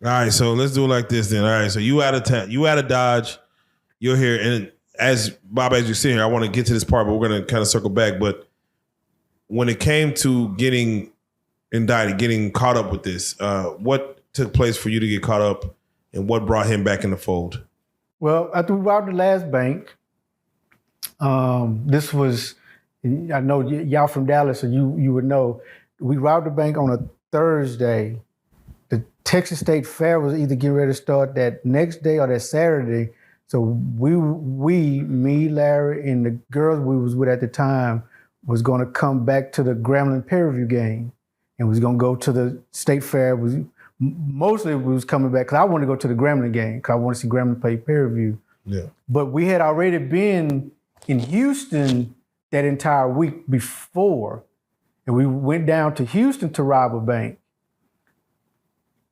All right, so let's do it like this then. All right, so you out of town, you out of Dodge, you're here, and as you sit here, I want to get to this part, but we're gonna kind of circle back. But when it came to getting indicted, getting caught up with this, what took place for you to get caught up, and what brought him back in the fold? Well, after we robbed the last bank, this was, I know y'all from Dallas, so you would know, we robbed the bank on a Thursday. The Texas State Fair was either getting ready to start that next day or that Saturday. So me, Larry, and the girls we was with at the time was going to come back to the Grambling pay-per-view game, and was going to go to the State Fair. Mostly we was coming back because I wanted to go to the Grambling game because I want to see Grambling play pay-per-view. Yeah. But we had already been in Houston that entire week before, and we went down to Houston to rob a bank.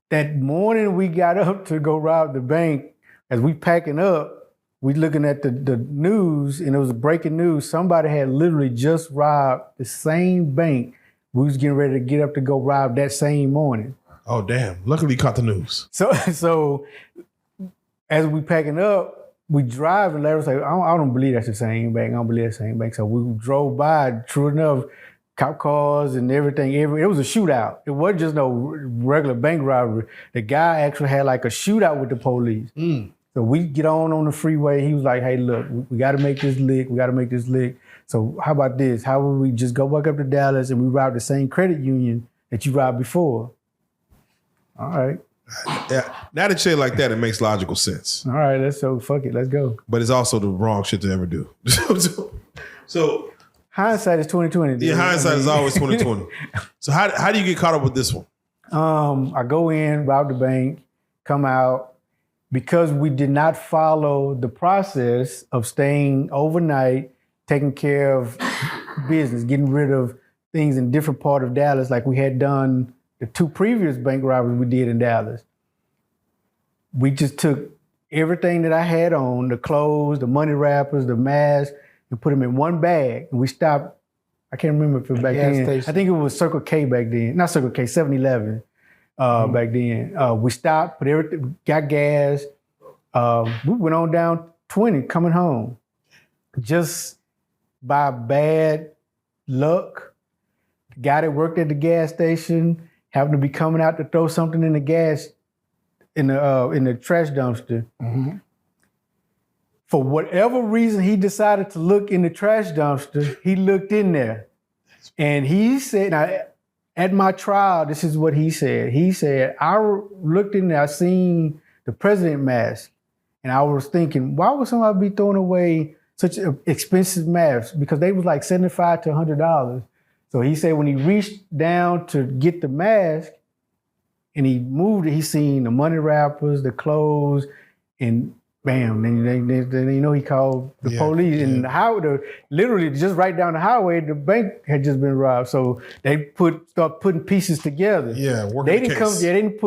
That morning we got up to go rob the bank. As we packing up, we looking at the news, and it was breaking news. Somebody had literally just robbed the same bank we was getting ready to get up to go rob that same morning. Oh, damn. Luckily you caught the news. So as we packing up, we drive, and Larry was like, I don't believe that's the same bank. I don't believe that's the same bank. So we drove by, true enough, cop cars and everything. It was a shootout. It wasn't just no regular bank robbery. The guy actually had like a shootout with the police. So we get on the freeway. He was like, hey, look, we got to make this lick. So how about this? How would we just go back up to Dallas and we rob the same credit union that you robbed before? All right. Yeah. Now that you say it like that, it makes logical sense. All right, fuck it, let's go. But it's also the wrong shit to ever do. So hindsight is 2020. Yeah, hindsight is always 2020. So how do you get caught up with this one? I go in, rob the bank, come out. Because we did not follow the process of staying overnight, taking care of business, getting rid of things in different part of Dallas, like we had done the two previous bank robberies we did in Dallas. We just took everything that I had on, the clothes, the money wrappers, the mask, and put them in one bag. And we stopped, I can't remember if it was back then. Station. I think it was Circle K back then. Not Circle K, 7-Eleven back then. We stopped, put everything, got gas. We went on down 20 coming home. Just by bad luck, the guy that worked at the gas station happened to be coming out to throw something in the gas in the trash dumpster. Mm-hmm. For whatever reason, he decided to look in the trash dumpster. He looked in there, and he said, now, at my trial, this is what he said. He said, I looked in there, I seen the president mask, and I was thinking, why would somebody be throwing away such expensive masks? Because they was like $75 to $100. So he said when he reached down to get the mask and he moved it, he seen the money wrappers, the clothes, and bam, then you know he called the police. And literally just right down the highway, the bank had just been robbed. So they start putting pieces together. Yeah, working They the didn't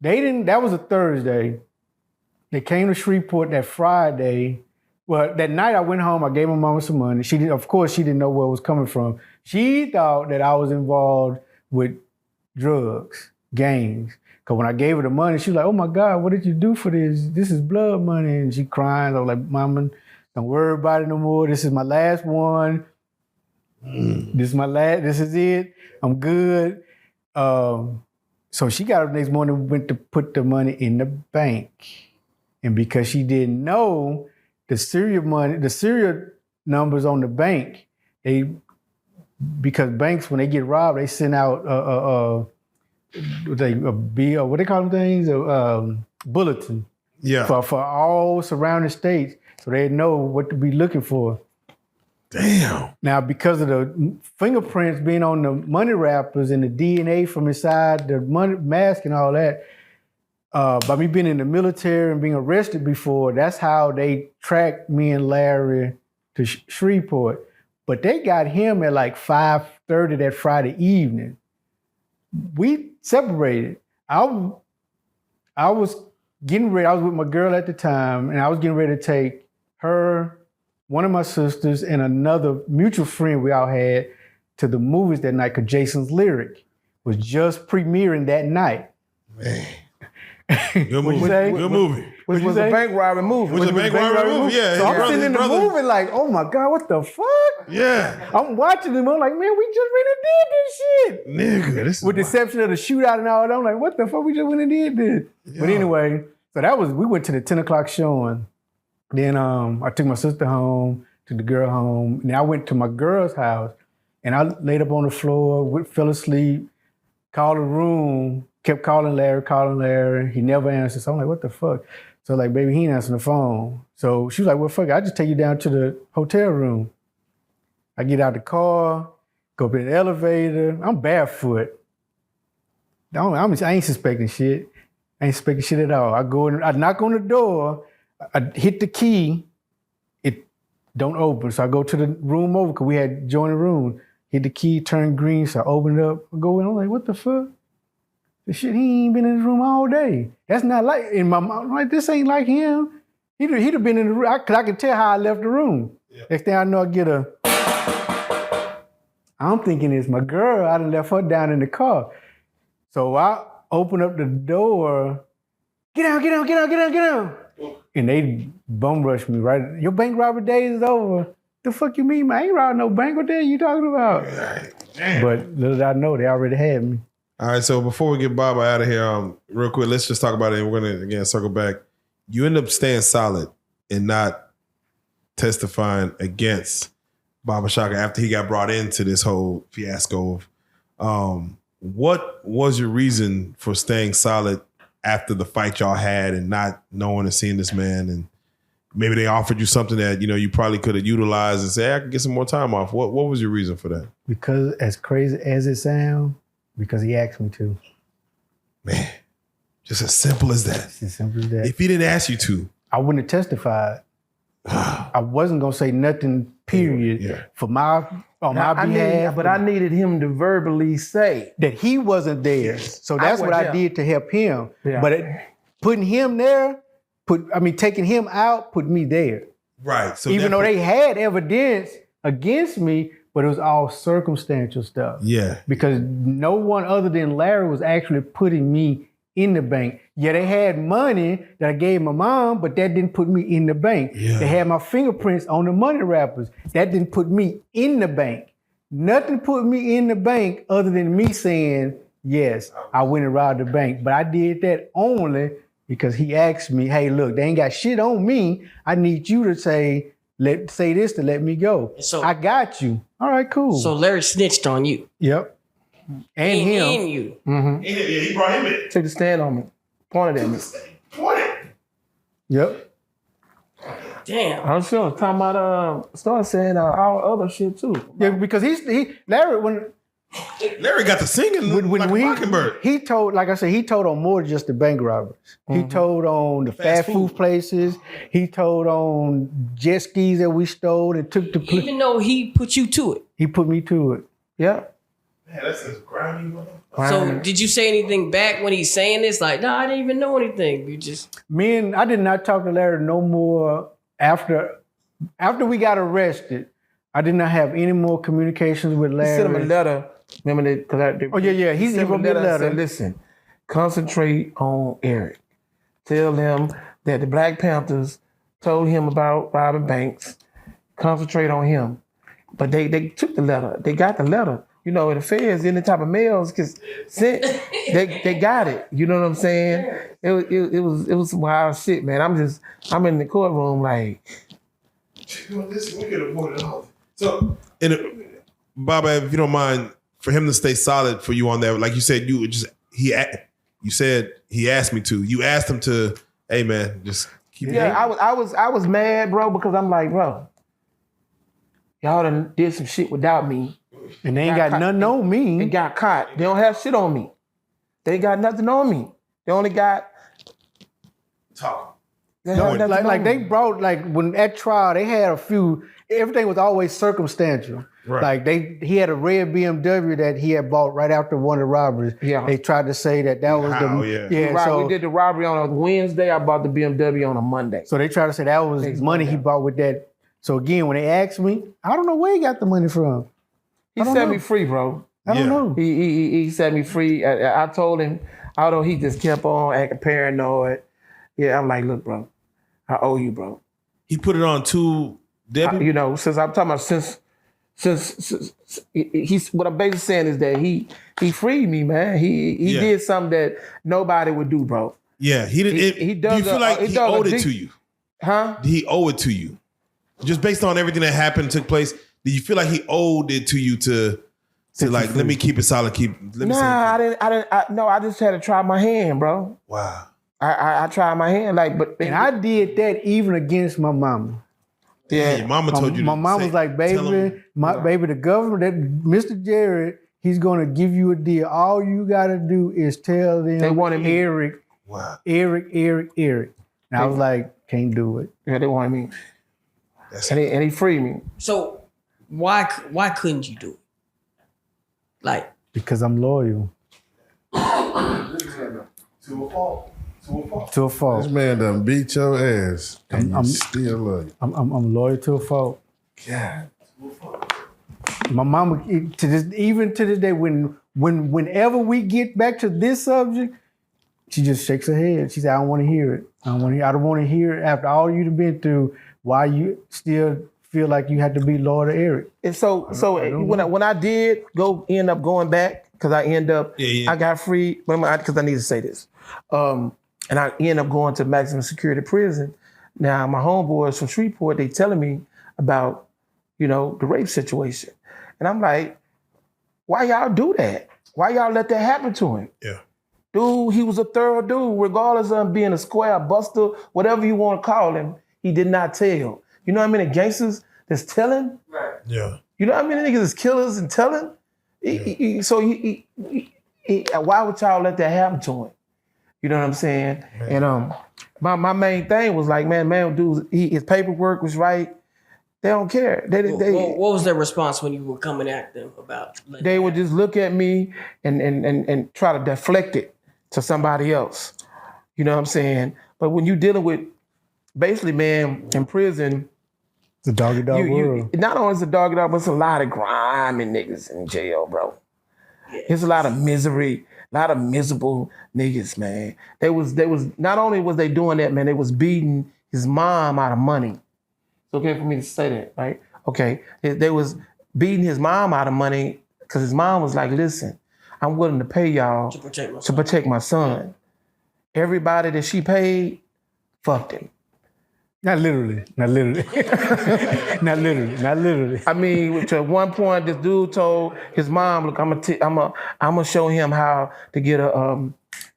case. That was a Thursday. They came to Shreveport that Friday. Well, that night I went home, I gave my mama some money. Of course, she didn't know where it was coming from. She thought that I was involved with drugs, gangs. Because when I gave her the money, she was like, oh my God, what did you do for this? This is blood money. And she crying. I was like, Mama, don't worry about it no more. This is my last one. This is my last, this is it. I'm good. So she got up the next morning, went to put the money in the bank. And because she didn't know the serial numbers on the bank, because banks, when they get robbed, they send out what they call them things? Bulletin. Yeah. For all surrounding states, so they know what to be looking for. Damn. Now, because of the fingerprints being on the money wrappers and the DNA from inside the money mask and all that, by me being in the military and being arrested before, that's how they tracked me and Larry to Shreveport. But they got him at like 5:30 that Friday evening. We separated. I was getting ready. I was with my girl at the time, and I was getting ready to take her, one of my sisters, and another mutual friend we all had to the movies that night, because Jason's Lyric was just premiering that night. Man. Good movie. Good movie. Which was a bank robbery movie. Was a bank robbery movie? Yeah. So I'm sitting in the movie like, oh my God, what the fuck? Yeah. I'm watching them. I'm like, man, we just went and did this shit. Nigga, this is With the exception of the shootout and all that, I'm like, what the fuck? We just went and did this. Yeah. But anyway, we went to the 10 o'clock showing. Then I took my sister home, took the girl home. And then I went to my girl's house and I laid up on the floor, fell asleep, called the room, kept calling Larry. He never answered. So I'm like, what the fuck? So like, baby, he ain't answering the phone. So she was like, well, fuck it, I'll just take you down to the hotel room. I get out the car, go up in the elevator. I'm barefoot. I ain't suspecting shit. I ain't suspecting shit at all. I go in, I knock on the door, I hit the key, it don't open. So I go to the room over, because we had joined the room. Hit the key, turned green, so I open it up. I go in, I'm like, what the fuck? The shit, he ain't been in his room all day. That's not like, in my mind, like, this ain't like him. He'd have been in the room, because I can tell how I left the room. Yeah. Next thing I know, I get I'm thinking it's my girl. I done left her down in the car. So I open up the door, get out. And they bum rushed me, right? Your bank robbery days is over. The fuck you mean, man? I ain't robbing no bank. What the hell you talking about? Damn. But little did I know, they already had me. All right, so before we get Baba out of here, real quick, let's just talk about it, and we're going to, again, circle back. You end up staying solid and not testifying against Baba Shaka after he got brought into this whole fiasco. What was your reason for staying solid after the fight y'all had and not knowing and seeing this man? And maybe they offered you something that, you probably could have utilized and say, hey, I could get some more time off. What was your reason for that? Because as crazy as it sounds, because he asked me to. Man, just as simple as that. Just as simple as that. If he didn't ask you to, I wouldn't have testified. I wasn't gonna say nothing, period, for my behalf. But I needed him to verbally say that he wasn't there. So that's what I did to help him. Yeah. But putting him there, taking him out, put me there. Right. So even though they had evidence against me, but it was all circumstantial stuff. Yeah. Because no one other than Larry was actually putting me in the bank. Yeah, they had money that I gave my mom, but that didn't put me in the bank. Yeah. They had my fingerprints on the money wrappers. That didn't put me in the bank. Nothing put me in the bank other than me saying, yes, I went and robbed the bank. But I did that only because he asked me, hey, look, they ain't got shit on me. I need you to say this to let me go. So I got you. All right, cool. So Larry snitched on you. Yep. And him. And you. Mm-hmm. Yeah, he brought him in. Took the stand on me. Pointed at me. Pointed. Yep. Damn. I'm sure. Talking about Starz saying all other shit too. Yeah, because Larry, when Larry got the singing like a mockingbird. He told, like I said, he told on more than just the bank robbers. He told on the fast food places. He told on jet skis that we stole and took the police. Even though he put you to it. He put me to it. Yeah. Man, that's a grimy one. So did you say anything back when he's saying this? Like, no, I didn't even know anything. You just I did not talk to Larry no more after we got arrested. I did not have any more communications with Larry. He sent him a letter. Remember that? Oh yeah. He He wrote me a and letter. said, listen, concentrate on Eric. Tell them that the Black Panthers told him about robbing banks. Concentrate on him. But they took the letter. They got the letter. You know, the feds, any type of mails, because they got it. You know what I'm saying? It was some wild shit, man. I'm in the courtroom like. Listen, we could avoid it all. So, Baba, if you don't mind, for him to stay solid for you on that, like you said, you said he asked me to. You asked him to, hey man, just keep. Yeah, I was mad, bro, because I'm like, bro, y'all done did some shit without me. And they ain't got nothing on me. They got caught. They don't have shit on me. They ain't got nothing on me. They only got talk. Like they brought, like when at trial they had a few. Everything was always circumstantial. Right. Like he had a red BMW that he had bought right after one of the robberies. Yeah. They tried to say that was Right, So we did the robbery on a Wednesday. I bought the BMW on a Monday. So they tried to say that was Next money Monday. he bought with that. So again, when they asked me, I don't know where he got the money from. He set me free, bro. I don't know. He set me free. I told him, although he just kept on acting paranoid. Yeah, I'm like, look, bro, I owe you, bro. He put it on two Debbie. You know, since I'm talking about since he's what I'm basically saying is that he freed me, man. He did something that nobody would do, bro. Yeah, he did. He do you feel like he owed it to you? Huh? Did he owe it to you? Just based on everything that happened, took place, do you feel like he owed it to you to like, let me keep it solid, I didn't. No, I just had to try my hand, bro. Wow. I tried my hand, and I did that even against my mama. Yeah, your mama told you. My mom was like, baby, baby, the government, that Mr. Jared, he's gonna give you a deal. All you gotta do is tell them They wanted me. Eric. Wow. Eric. And I was like, can't do it. Yeah, they wanted me. And he freed me. So why couldn't you do it? Like, because I'm loyal. To a fault. This man done beat your ass, and you still love you. I'm loyal to a fault. God. My mama, even to this day, whenever we get back to this subject, she just shakes her head. She said, I don't want to hear it. I don't want to hear it after all you've been through. Why you still feel like you had to be loyal to Eric? And so when I did end up going back, because I got free, because I need to say this. And I ended up going to maximum security prison. Now, my homeboys from Shreveport, they telling me about, the rape situation. And I'm like, why y'all do that? Why y'all let that happen to him? Yeah. Dude, he was a thorough dude, regardless of him being a square, buster, whatever you want to call him, he did not tell. You know how many gangsters that's telling? right. Yeah. You know how many niggas is killers and telling? Why would y'all let that happen to him? You know what I'm saying? Man. And my main thing was like, man, dude, his paperwork was right. They don't care. What was their response when you were coming at them about? They would just look at me and try to deflect it to somebody else. You know what I'm saying? But when you dealing with, basically, man, in prison, It's a doggy dog world. not only is it a doggy dog, but it's a lot of grimy niggas in jail, bro. It's a lot of misery. A lot of miserable niggas, man. They was not only was they doing that, man, they was beating his mom out of money. It's okay for me to say that, right? Okay. They was beating his mom out of money because his mom was like, listen, I'm willing to pay y'all to protect my son. Everybody that she paid, fucked him. Not literally. Not literally. I mean, to one point, this dude told his mom, "Look, I'm gonna show him how to get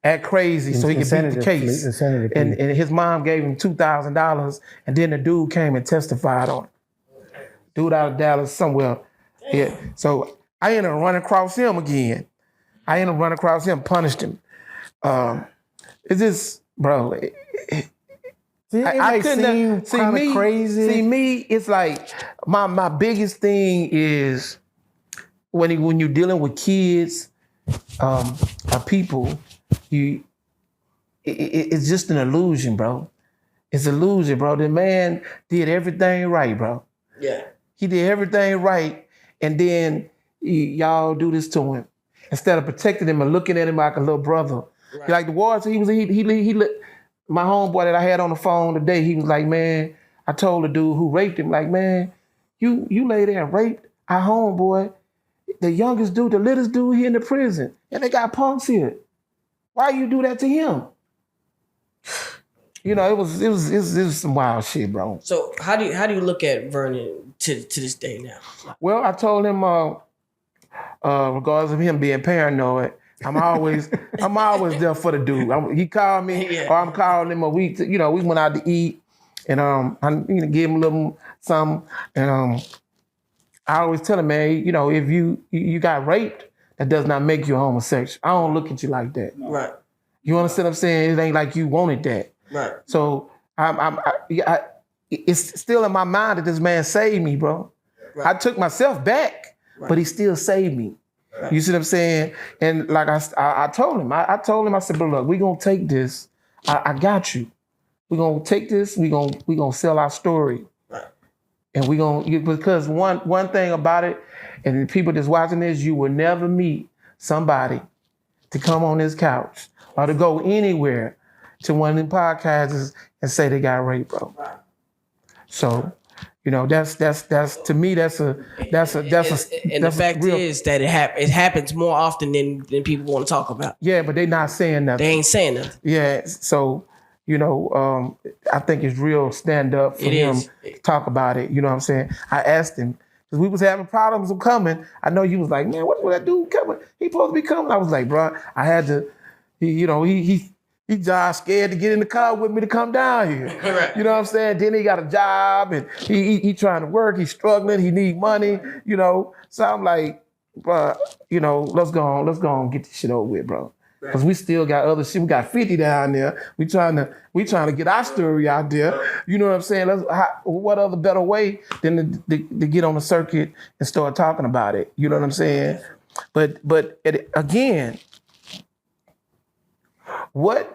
act crazy so he can beat the case." And his mom gave him $2,000, and then the dude came and testified on it. Dude out of Dallas somewhere. Yeah. So I ended up running across him again. Punished him. It's just, bro. See, it may seem kind of crazy. See me, it's like my biggest thing is when you're dealing with kids, or people, it's just an illusion, bro. It's an illusion, bro. The man did everything right, bro. Yeah. He did everything right, and then y'all do this to him instead of protecting him and looking at him like a little brother. Right. Like the wars, he my homeboy that I had on the phone today, he was like, man, I told the dude who raped him, like, man, you lay there and raped our homeboy, the youngest dude, the littlest dude here in the prison, and they got punks here. Why you do that to him? You know, it was some wild shit, bro. So how do you look at Vernon to this day now? Well, I told him, regardless of him being paranoid, I'm always there for the dude. He called me, or I'm calling him, or we went out to eat, and I gave him a little something, and I always tell him, man, if you got raped, that does not make you a homosexual. I don't look at you like that. Right. You understand what I'm saying? It ain't like you wanted that. Right. So it's still in my mind that this man saved me, bro. Right. I took myself back, but he still saved me. Right. You see what I'm saying? And like I told him, I said, bro, look, we gonna take this. I got you. We're gonna take this. We gonna sell our story. Right. And because one thing about it, and the people that's watching this, you will never meet somebody to come on this couch or to go anywhere to one of them podcasts and say they got raped, bro. Right. So, that's to me, that's a and the fact is that it happens more often than people want to talk about. Yeah, but they not saying nothing. They ain't saying nothing. Yeah, so I think it's real stand up for him to talk about it. You know what I'm saying? I asked him because we was having problems of coming. I know you was like, man, what's that dude coming? He supposed to be coming. I was like, bro, I had to. He just scared to get in the car with me to come down here. Correct. You know what I'm saying? Then he got a job and he trying to work. He's struggling. He need money. So I'm like, bro, let's go on, get this shit over with, bro. Because we still got other shit. We got 50 down there. We trying to get our story out there. You know what I'm saying? What other better way than to get on the circuit and start talking about it? You know what I'm saying? But again, what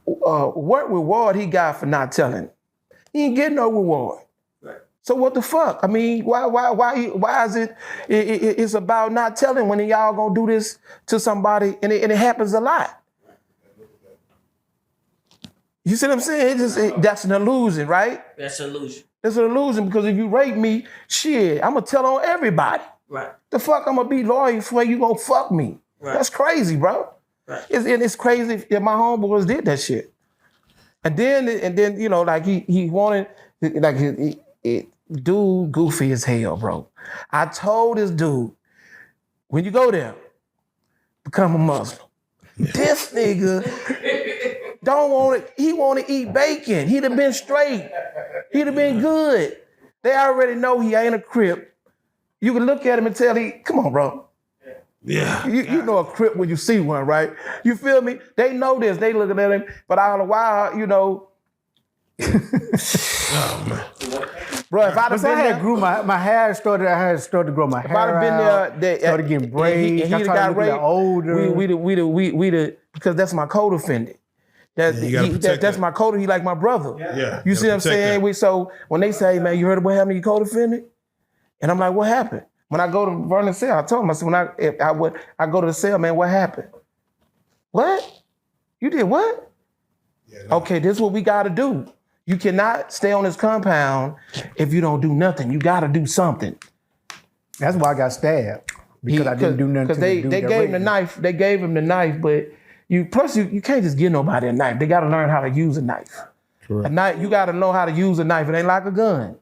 reward he got for not telling? He ain't getting no reward. Right. So what the fuck? I mean, why is it? It's about not telling when y'all gonna do this to somebody, and it happens a lot. You see what I'm saying? That's an illusion, right? That's an illusion. It's an illusion because if you rape me, shit, I'm gonna tell on everybody. Right. The fuck I'm gonna be loyal for you gonna fuck me? Right. That's crazy, bro. Right. It's crazy if my homeboys did that shit. And then like he wanted, like dude goofy as hell, bro. I told this dude, when you go there, become a Muslim. This nigga don't want it. He want to eat bacon. He'd have been straight. He'd have been good. They already know he ain't a Crip. You can look at him and tell come on, bro. Yeah. You know a Crip when you see one, right? You feel me? They know this. They looking at him, but all the while, Oh, man. Bro, if I'd have been there, grew my hair started. I had started to grow my hair. If I'd have been there, started getting braids. And he'd have got raped. Older. We because that's my co-defendant. That's my co. He like my brother. Yeah. You see what I'm saying? So when they say, man, you heard what happened to your co-defendant? And I'm like, what happened? When I go to Vernon's cell, I told him, I said, I go to the cell, man, what happened? What? You did what? Yeah, no. Okay, this is what we gotta do. You cannot stay on this compound if you don't do nothing. You gotta do something. That's why I got stabbed. Because I didn't do nothing. Because they gave him the knife. They gave him the knife, but you can't just give nobody a knife. They gotta learn how to use a knife. Correct. A knife, you gotta know how to use a knife. It ain't like a gun.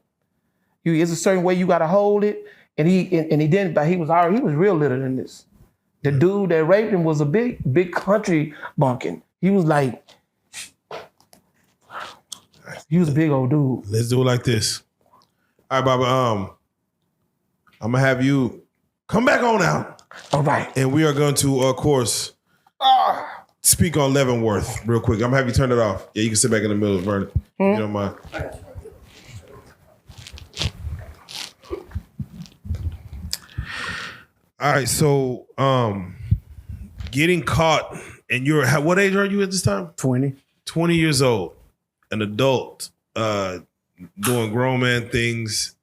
It's a certain way you gotta hold it. And he didn't, but he was real little than this. The dude that raped him was a big country bunkin. He was like, he was a big old dude. Let's do it like this. All right, Baba. I'm gonna have you come back on out. All right. And we are going to, of course, speak on Leavenworth real quick. I'm gonna have you turn it off. Yeah, you can sit back in the middle of Vernon. You don't mind. All right, so getting caught, and what age are you at this time? 20. 20 years old, an adult, doing grown man things.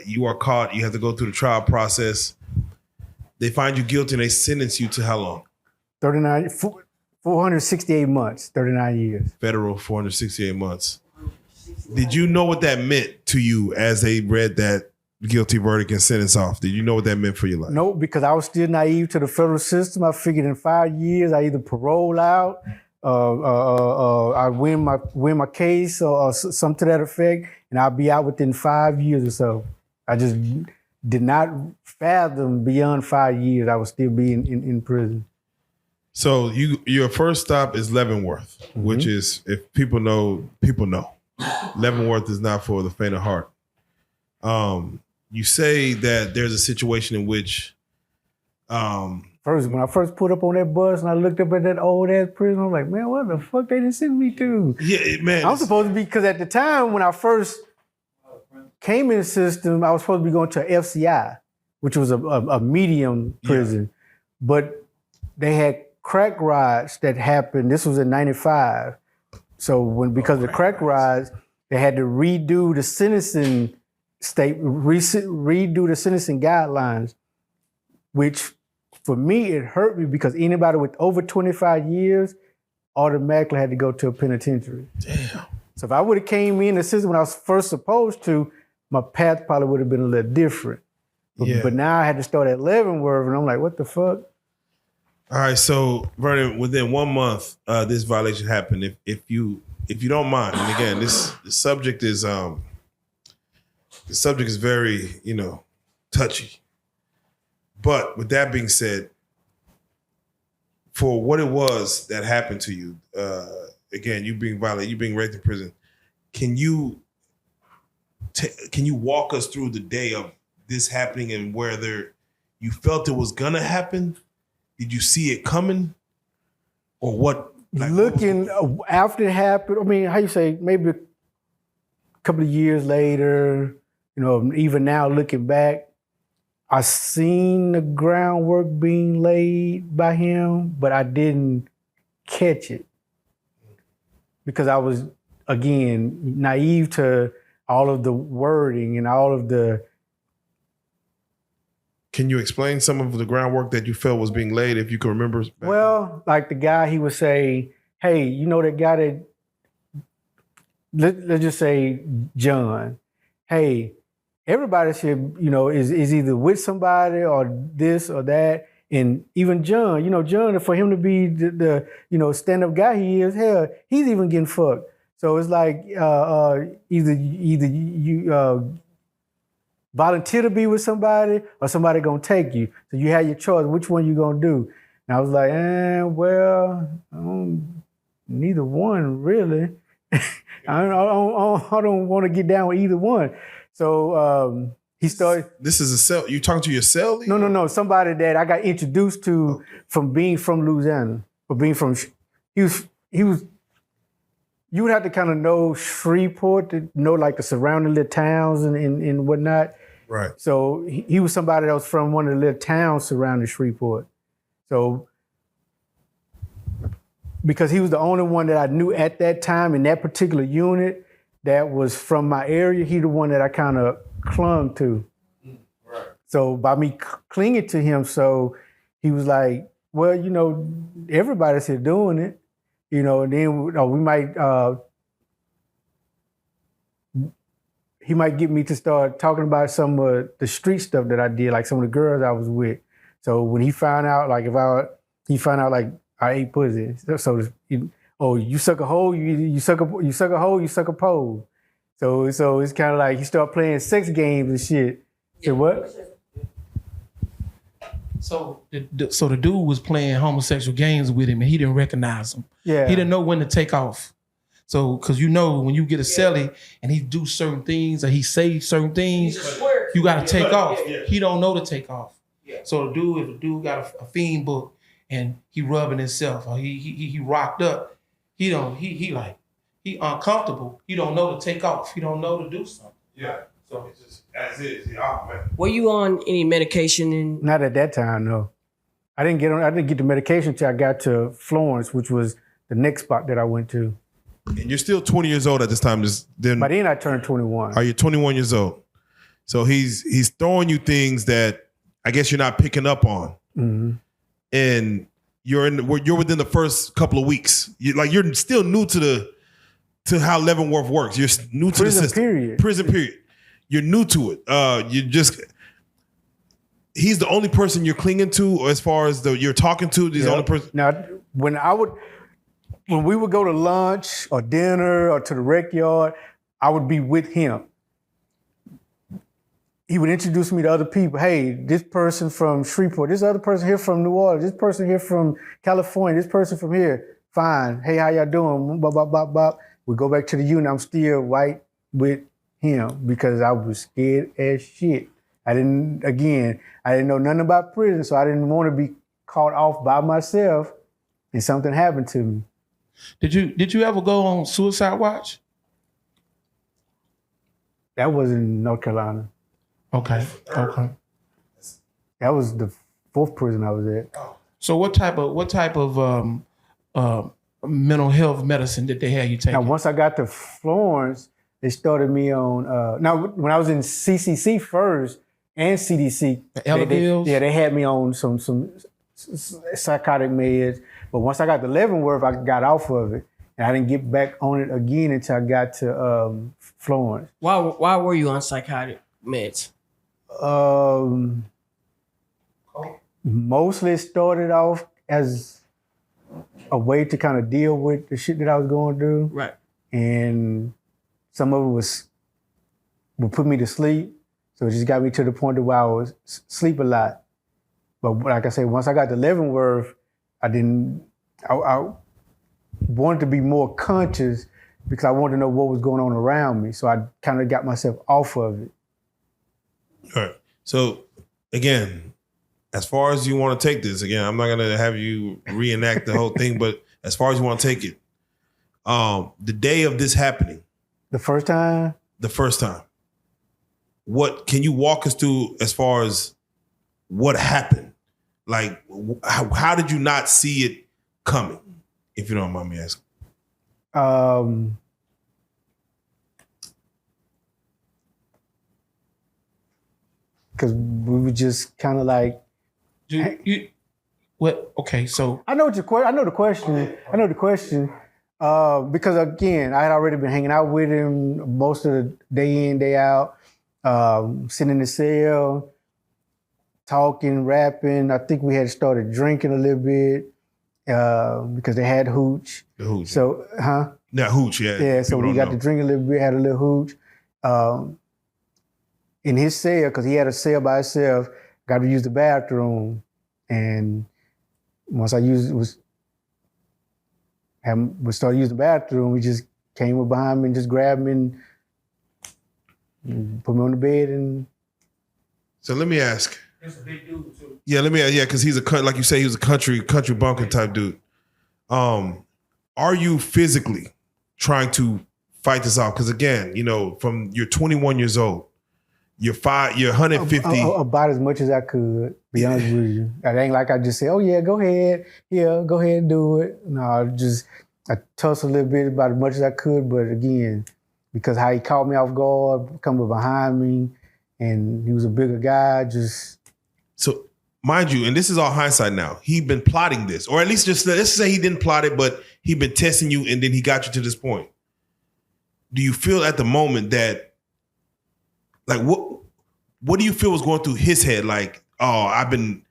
You are caught. You have to go through the trial process. They find you guilty and they sentence you to how long? 468 months, 39 years. Federal 468 months. Did you know what that meant to you as they read that guilty verdict and sentence off? Did you know what that meant for your life? No, because I was still naive to the federal system. I figured in 5 years I either parole out, I win my case or something to that effect, and I'll be out within 5 years or so. I just did not fathom beyond 5 years I would still be in prison. So your first stop is Leavenworth, which is, if people know, people know. Leavenworth is not for the faint of heart. You say that there's a situation in which when I first put up on that bus and I looked up at that old ass prison, I'm like, man, what the fuck they didn't send me to? Yeah, man. I'm supposed to be, because at the time when I first came in the system, I was supposed to be going to a FCI, which was a medium prison. But they had crack riots that happened. This was in 95. So because of the crack riots, they had to redo the sentencing redo the sentencing guidelines, which for me, it hurt me because anybody with over 25 years automatically had to go to a penitentiary. Damn. So if I would have came in the system when I was first supposed to, my path probably would have been a little different. But now I had to start at Leavenworth, and I'm like, what the fuck? All right, so Vernon, within 1 month, this violation happened. If you don't mind, and again, the subject is very, touchy. But with that being said, for what it was that happened to you, again, you being violated, you being raped in prison, can you walk us through the day of this happening and whether you felt it was gonna happen? Did you see it coming, or what? Looking after it happened, I mean, how you say, maybe a couple of years later, even now looking back, I seen the groundwork being laid by him, but I didn't catch it because I was, again, naive to all of the wording and all of the. Can you explain some of the groundwork that you felt was being laid, if you can remember? Well, like the guy, he would say, hey, that guy that, let's just say John, hey, everybody should, is either with somebody or this or that. And even John, John, for him to be the stand-up guy he is, hell, he's even getting fucked. So it's like either you volunteer to be with somebody or somebody gonna take you. So you have your choice, which one you gonna do? And I was like, neither one really. I don't want to get down with either one. So he started. This is a cell. You talking to your cell? No. Somebody that I got introduced to from being from Louisiana, or being from. He was. You would have to kind of know Shreveport to know like the surrounding little towns and whatnot. Right. So he was somebody that was from one of the little towns surrounding Shreveport. So because he was the only one that I knew at that time in that particular unit that was from my area, he the one that I kind of clung to. Right. So by me clinging to him, so he was like, well, everybody's here doing it. And then we might, he might get me to start talking about some of the street stuff that I did, like some of the girls I was with. So when he found out, like he found out like I ate pussy. So you suck a hole, you suck a hole, you suck a pole. So it's kind of like he started playing sex games and shit. Say what? So the dude was playing homosexual games with him and he didn't recognize him. Yeah. He didn't know when to take off. So, because when you get a cellie and he do certain things or he say certain things, you got to take off. He don't know to take off. Yeah. So if a dude got a fiend book and he rubbing himself or he rocked up, he uncomfortable. He don't know to take off. He don't know to do something. Yeah. So It's just as is. Oh, man. Were you on any medication? And Not at that time, no. I didn't get the medication until I got to Florence, which was the next spot that I went to. And you're still 20 years old at this time. By then I turned 21. Are you 21 years old? So he's throwing you things that I guess you're not picking up on, and you're within the first couple of weeks. You're still new to how Leavenworth works. You're new to Prison the system. period. Prison period. You're new to it. He's the only person you're clinging to, or as far as you're talking to. He's the only person. Now, when we would go to lunch or dinner or to the rec yard, I would be with him. He would introduce me to other people. Hey, this person from Shreveport, this other person here from New Orleans, this person here from California, this person from here. Fine. Hey, how y'all doing? Bop, bop, bop, bop. We go back to the unit. I'm still right with him because I was scared as shit. I didn't know nothing about prison, so I didn't want to be caught off by myself and something happened to me. Did you ever go on suicide watch? That was in North Carolina. Okay. That was the fourth prison I was at. So what type of mental health medicine did they have you take? Now, once I got to Florence, they started me on. Now, when I was in CCC first and CDC, they had me on some psychotic meds. But once I got to Leavenworth, I got off of it, and I didn't get back on it again until I got to Florence. why were you on psychotic meds? Mostly it started off as a way to kind of deal with the shit that I was going through. Right. And some of it would put me to sleep. So it just got me to the point where I was sleep a lot. But like I said, once I got to Leavenworth, I wanted to be more conscious because I wanted to know what was going on around me. So I kind of got myself off of it. All right. So again, as far as you want to take this, again, I'm not gonna have you reenact the whole thing, but as far as you want to take it, the day of this happening, The first time, what can you walk us through as far as what happened? Like, how did you not see it coming? If you don't mind me asking. Because we were just kind of like, Okay, so I know the question. Because again, I had already been hanging out with him most of the day in, day out, sitting in the cell, talking, rapping. I think we had started drinking a little bit because they had hooch. The hooch. So, Yeah, hooch, yeah. Yeah, so we got to drink a little bit, had a little hooch. In his cell, because he had a cell by himself, got to use the bathroom. And once I started using the bathroom, he just came up behind me and just grabbed me and put me on the bed. And so let me ask. That's a big dude too. Yeah, because he's like you say, he was a country bumpkin type dude. Are you physically trying to fight this off? Because again, from you're 21 years old, you're 150. About as much as I could, be honest with you. It ain't like I just say, oh yeah, go ahead. Yeah, go ahead and do it. No, I tussle a little bit about as much as I could, but again, because how he caught me off guard, coming behind me, and he was a bigger guy, just... So, mind you, and this is all hindsight now, he'd been plotting this, or at least just, let's say he didn't plot it, but he'd been testing you and then he got you to this point. Do you feel at the moment that, like, what do you feel was going through his head? Like, oh, I've been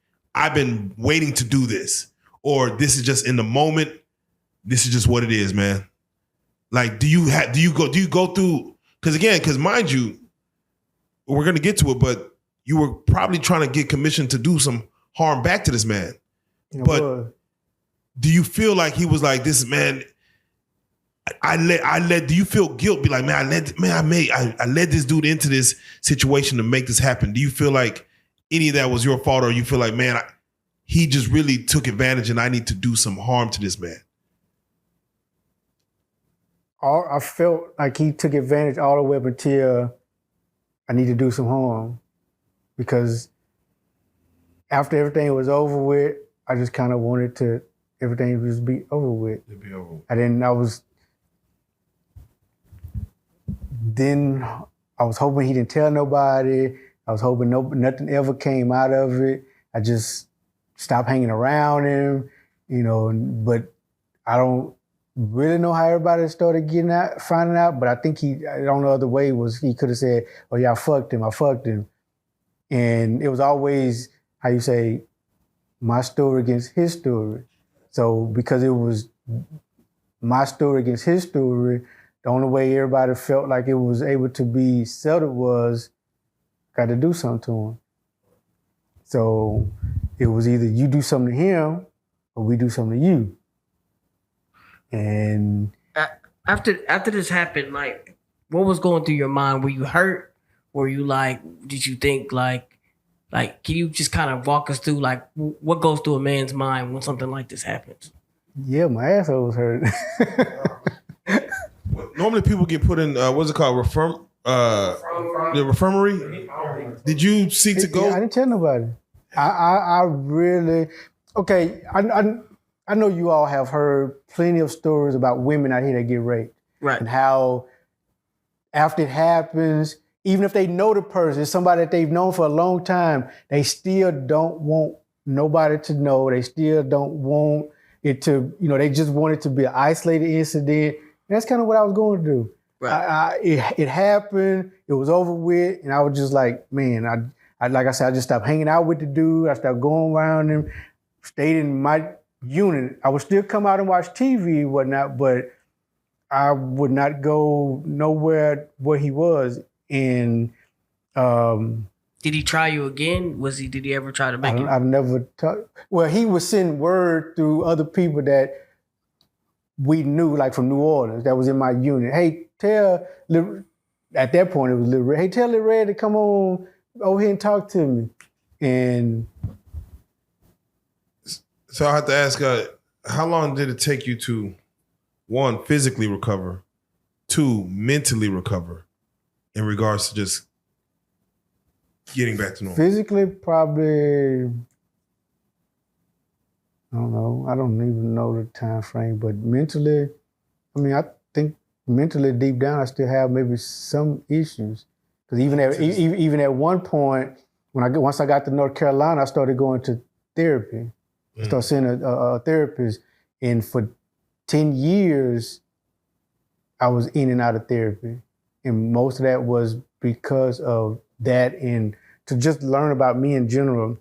waiting to do this, or this is just in the moment. This is just what it is, man. Like, do you go through? Because mind you, we're gonna get to it, but you were probably trying to get commission to do some harm back to this man. But do you feel like he was like, this man? I let. Do you feel guilt? Be like, man, I led this dude into this situation to make this happen. Do you feel like any of that was your fault, or you feel like, man, he just really took advantage and I need to do some harm to this man? I felt like he took advantage all the way up until I need to do some harm, because after everything was over with, I just kind of wanted to everything just be over with. It'd be over. Then I was hoping he didn't tell nobody. I was hoping nothing ever came out of it. I just stopped hanging around him, but I don't really know how everybody started finding out, but I think the only other way was he could have said, oh yeah, I fucked him. And it was always, how you say, my story against his story. So because it was my story against his story, the only way everybody felt like it was able to be settled was got to do something to him. So it was either you do something to him or we do something to you. And after this happened, like, what was going through your mind? Were you hurt? Were you like, did you think like, can you just kind of walk us through like what goes through a man's mind when something like this happens? Yeah, my asshole was hurt. Normally people get put in, what's it called? The infirmary? Did you seek to go? Yeah, I didn't tell nobody. I really, okay, I know you all have heard plenty of stories about women out here that get raped. Right. And how after it happens, even if they know the person, it's somebody that they've known for a long time, they still don't want nobody to know. They still don't want it to, they just want it to be an isolated incident. And that's kind of what I was going to do. Right. It happened, it was over with, and I was just like, man, I like I said, I just stopped hanging out with the dude. I stopped going around him, stayed in my unit. I would still come out and watch TV and whatnot, but I would not go nowhere where he was. And did he try you again? Did he ever try to make it? I've never talked. Well, he was sending word through other people that we knew, like from New Orleans, that was in my unit. Hey, at that point it was Lil Red. Hey, tell Lil Red to come on over here and talk to me. And so I have to ask, how long did it take you to, one, physically recover, two, mentally recover in regards to just getting back to normal? Physically, probably, I don't know. I don't even know the time frame, but mentally, I think mentally deep down, I still have maybe some issues. Because even at one point, once I got to North Carolina, I started going to therapy. I started seeing a therapist, and for 10 years, I was in and out of therapy. And most of that was because of that, and to just learn about me in general,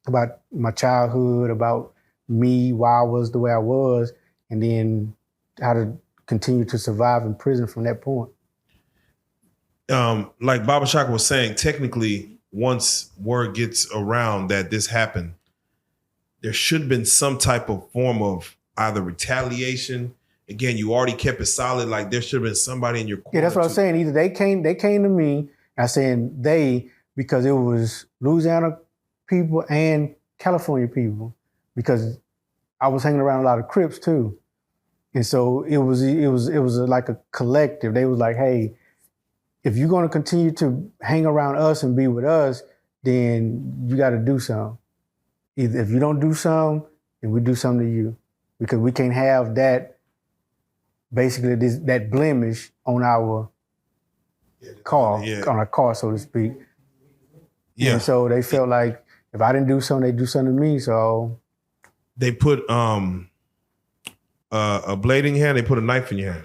about my childhood, about me, why I was the way I was, and then how to continue to survive in prison from that point. Like Baba Shaka was saying, technically, once word gets around that this happened, there should have been some type of form of either retaliation. Again, you already kept it solid. Like there should have been somebody in your corner. Yeah, that's what I was saying. Either they came to me, I saying they, because it was Louisiana people and California people, because I was hanging around a lot of Crips too. And so it was like a collective. They was like, hey, if you're going to continue to hang around us and be with us, then you got to do something. Either if you don't do something, then we do something to you, because we can't have that, basically that blemish on our car, on our car, so to speak. Yeah. And so they felt like if I didn't do something, they'd do something to me. So they put a blade in your hand. They put a knife in your hand.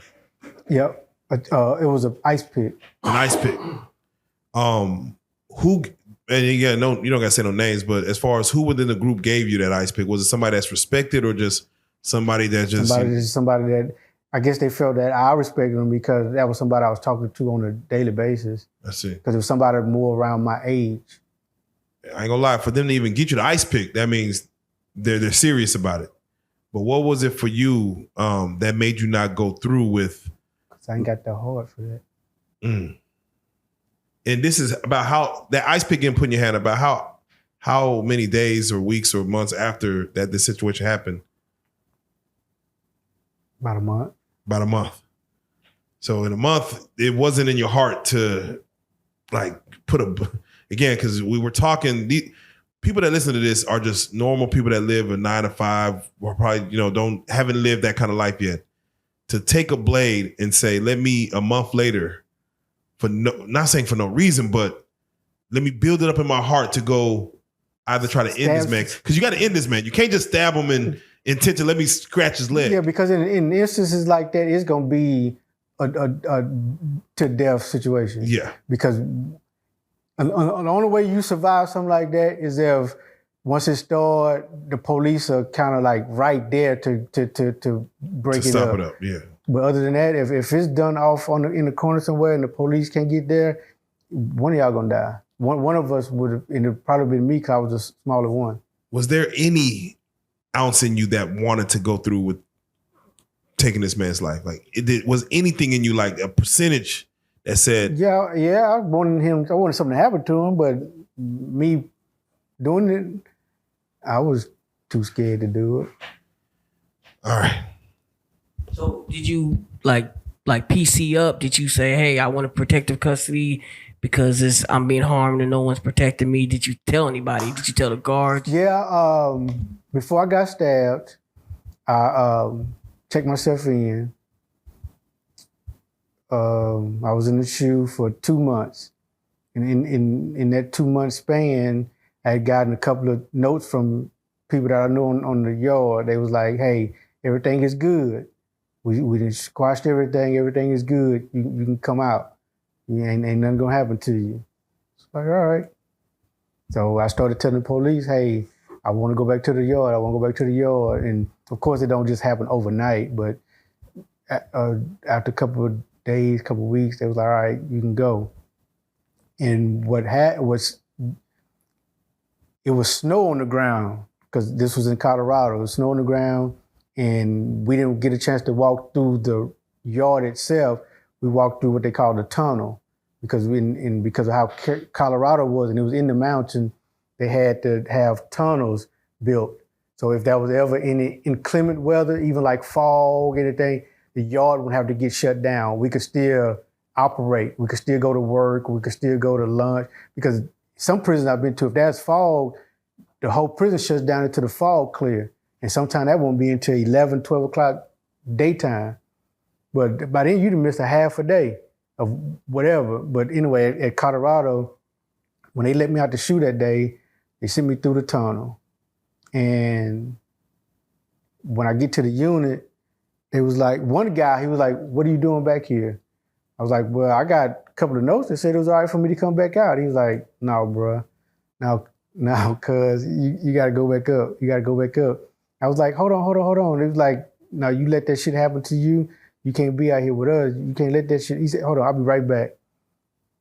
Yep. It was an ice pick. An ice pick. Who? And you don't gotta say no names, but as far as who within the group gave you that ice pick, was it somebody that's respected or just somebody that just somebody that I guess they felt that I respected them because that was somebody I was talking to on a daily basis. I see. Because it was somebody more around my age. I ain't gonna lie, for them to even get you the ice pick, that means they're serious about it. But what was it for you that made you not go through with? Because I ain't got the heart for that. And this is about how that ice pick getting put in your hand, about how many days or weeks or months after that this situation happened? About a month. About a month. So in a month, it wasn't in your heart to like put again, because we were talking, people that listen to this are just normal people that live a 9 to 5 or probably, haven't lived that kind of life yet. To take a blade and say, let me a month later, not saying for no reason, but let me build it up in my heart to go either try to end this man. Because you got to end this man. You can't just stab him in intention, let me scratch his leg. Yeah, because in instances like that, it's going to be a to death situation. Yeah. Because the only way you survive something like that is if once it starts, the police are kind of like right there to break it up. Stop it up, yeah. But other than that, if it's done off in the corner somewhere and the police can't get there, one of y'all gonna die. One of us would have, and it'd probably been me because I was the smaller one. Was there any ounce in you that wanted to go through with taking this man's life? Like, was anything in you, like a percentage that said, Yeah, I wanted something to happen to him, but me doing it, I was too scared to do it. all right. So did you like PC up? Did you say, hey, I want a protective custody because I'm being harmed and no one's protecting me? Did you tell anybody? Did you tell the guards? Yeah, before I got stabbed, I checked myself in. I was in the SHU for 2 months. And in that 2 month span, I had gotten a couple of notes from people that I know on the yard. They was like, hey, everything is good. We done squashed everything. Everything is good. You can come out. Ain't nothing gonna happen to you. It's like, all right. So I started telling the police, hey, I want to go back to the yard. I want to go back to the yard. And of course, it don't just happen overnight, but after a couple of days, couple of weeks, they was like, all right, you can go. And what was, it was snow on the ground, because this was in Colorado. It was snow on the ground, and we didn't get a chance to walk through the yard itself. We walked through what they call the tunnel, because because of how Colorado was, and it was in the mountain, they had to have tunnels built. So if there was ever any inclement weather, even like fog, anything, the yard would have to get shut down. We could still operate. We could still go to work. We could still go to lunch, because some prisons I've been to, if there's fog, the whole prison shuts down until the fog clear. And sometimes that won't be until 11, 12 o'clock daytime. But by then, you'd have missed a half a day of whatever. But anyway, at Colorado, when they let me out the SHU that day, they sent me through the tunnel. And when I get to the unit, it was like, one guy, he was like, what are you doing back here? I was like, well, I got a couple of notes that said it was all right for me to come back out. He was like, no, bro. Now, cuz you got to go back up. You got to go back up. I was like, hold on. It was like, no, you let that shit happen to you. You can't be out here with us. You can't let that shit. He said, hold on, I'll be right back.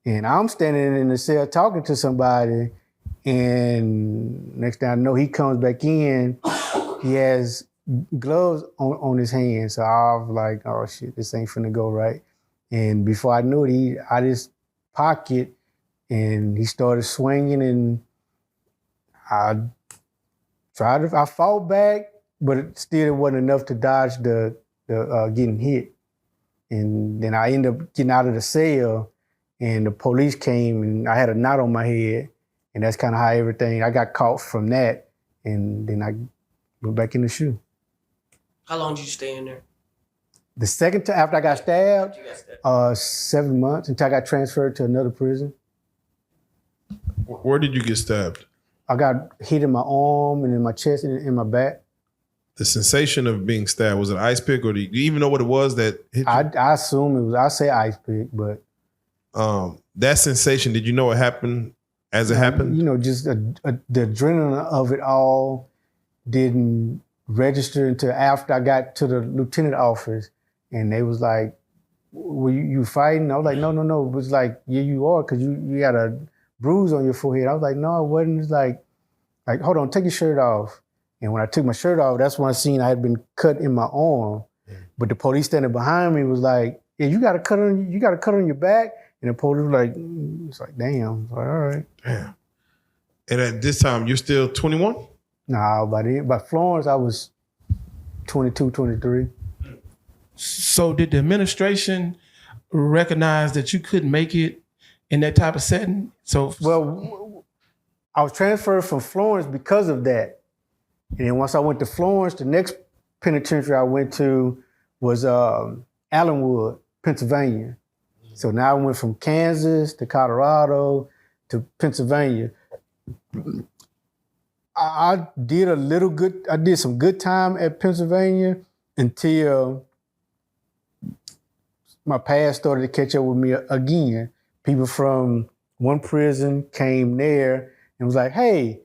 And I'm standing in the cell talking to somebody. And next thing I know, he comes back in. He has gloves on his hands. So I was like, oh shit, this ain't finna go right. And before I knew it, he out his pocket, and he started swinging, and I fought back, but it still wasn't enough to dodge the getting hit. And then I ended up getting out of the cell, and the police came, and I had a knot on my head, and that's kind of how I got caught from that, and then I went back in the SHU. How long did you stay in there? The second time after I got stabbed, 7 months, until I got transferred to another prison. Where did you get stabbed? I got hit in my arm and in my chest and in my back. The sensation of being stabbed, was it an ice pick, or do you even know what it was that hit you? I assume it was, I say ice pick, but. That sensation, did you know it happened as it happened? You know, just the adrenaline of it all didn't register until after I got to the lieutenant office, and they was like, were you fighting? I was like, no. It was like, yeah, you are, because you got a bruise on your forehead. I was like, no, it wasn't. It's like, hold on, take your shirt off. And when I took my shirt off, that's when I seen I had been cut in my arm. But the police standing behind me was like, yeah, you got a cut on your back. And the police was like, it's like, damn. It's like, all right. Damn. And at this time, you're still 21? Nah, by Florence, I was 22, 23. So did the administration recognize that you couldn't make it in that type of setting? So Well, I was transferred from Florence because of that. And then once I went to Florence, the next penitentiary I went to was Allenwood, Pennsylvania. So now I went from Kansas to Colorado to Pennsylvania. I did some good time at Pennsylvania until my past started to catch up with me again. People from one prison came there and was like, hey,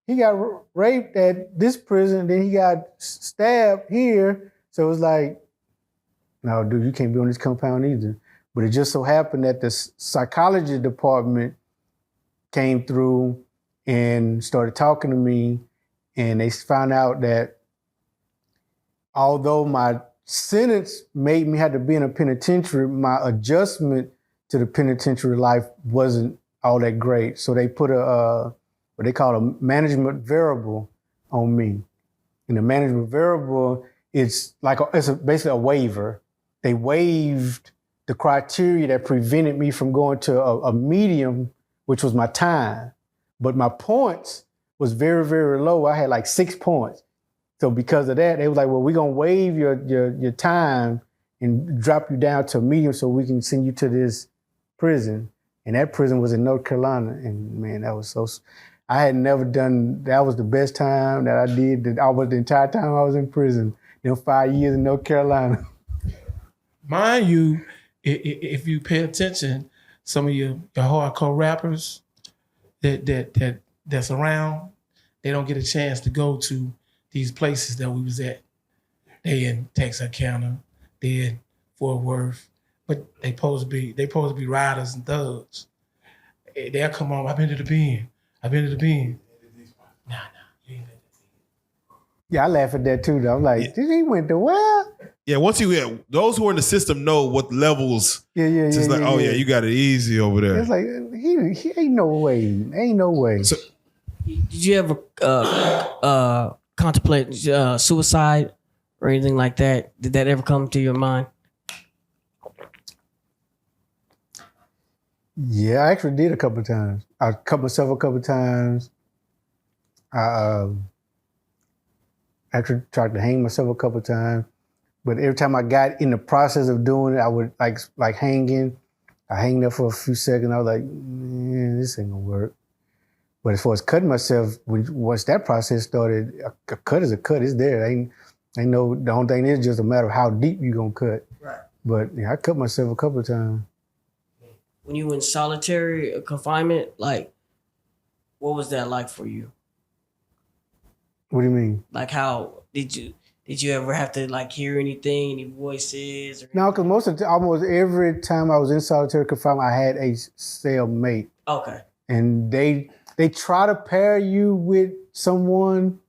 he got raped at this prison, then he got stabbed here. So it was like, no, dude, you can't be on this compound either. But it just so happened that the psychology department came through and started talking to me, and they found out that although my sentence made me have to be in a penitentiary, my adjustment to the penitentiary life wasn't all that great. So they put what they call a management variable on me. And the management variable, it's basically a waiver. They waived the criteria that prevented me from going to a medium, which was my time. But my points was very, very low. I had like 6 points. So because of that, they was like, well, we're gonna waive your time and drop you down to a medium so we can send you to this prison. And that prison was in North Carolina. And man, that was I had never done, that was the best time that I did, the entire time I was in prison. 5 years in North Carolina. mind you, if you pay attention, some of your hardcore rappers that's around, they don't get a chance to go to these places that we was at. They in Texarkana, they in Fort Worth, but they supposed to be riders and thugs. They'll come on, I've been to the pen. Nah, you ain't been to the pen. Yeah, I laugh at that too, though. I'm like, he went to where? Yeah, once you get those who are in the system know what levels. Yeah. You got it easy over there. It's like he ain't no way. Ain't no way. Did you ever contemplate suicide or anything like that? Did that ever come to your mind? Yeah, I actually did a couple of times. I cut myself a couple of times. I actually tried to hang myself a couple of times. But every time I got in the process of doing it, I would like hanging. I hang there for a few seconds. I was like, man, this ain't gonna work. But as far as cutting myself, once that process started, a cut is a cut. It's there. Ain't no. The only thing is just a matter of how deep you gonna cut. Right. But yeah, I cut myself a couple of times. When you were in solitary confinement, like, what was that like for you? What do you mean? Like, how did you ever have to like hear anything, any voices? Or No, because almost every time I was in solitary confinement, I had a cellmate. Okay. And they try to pair you with someone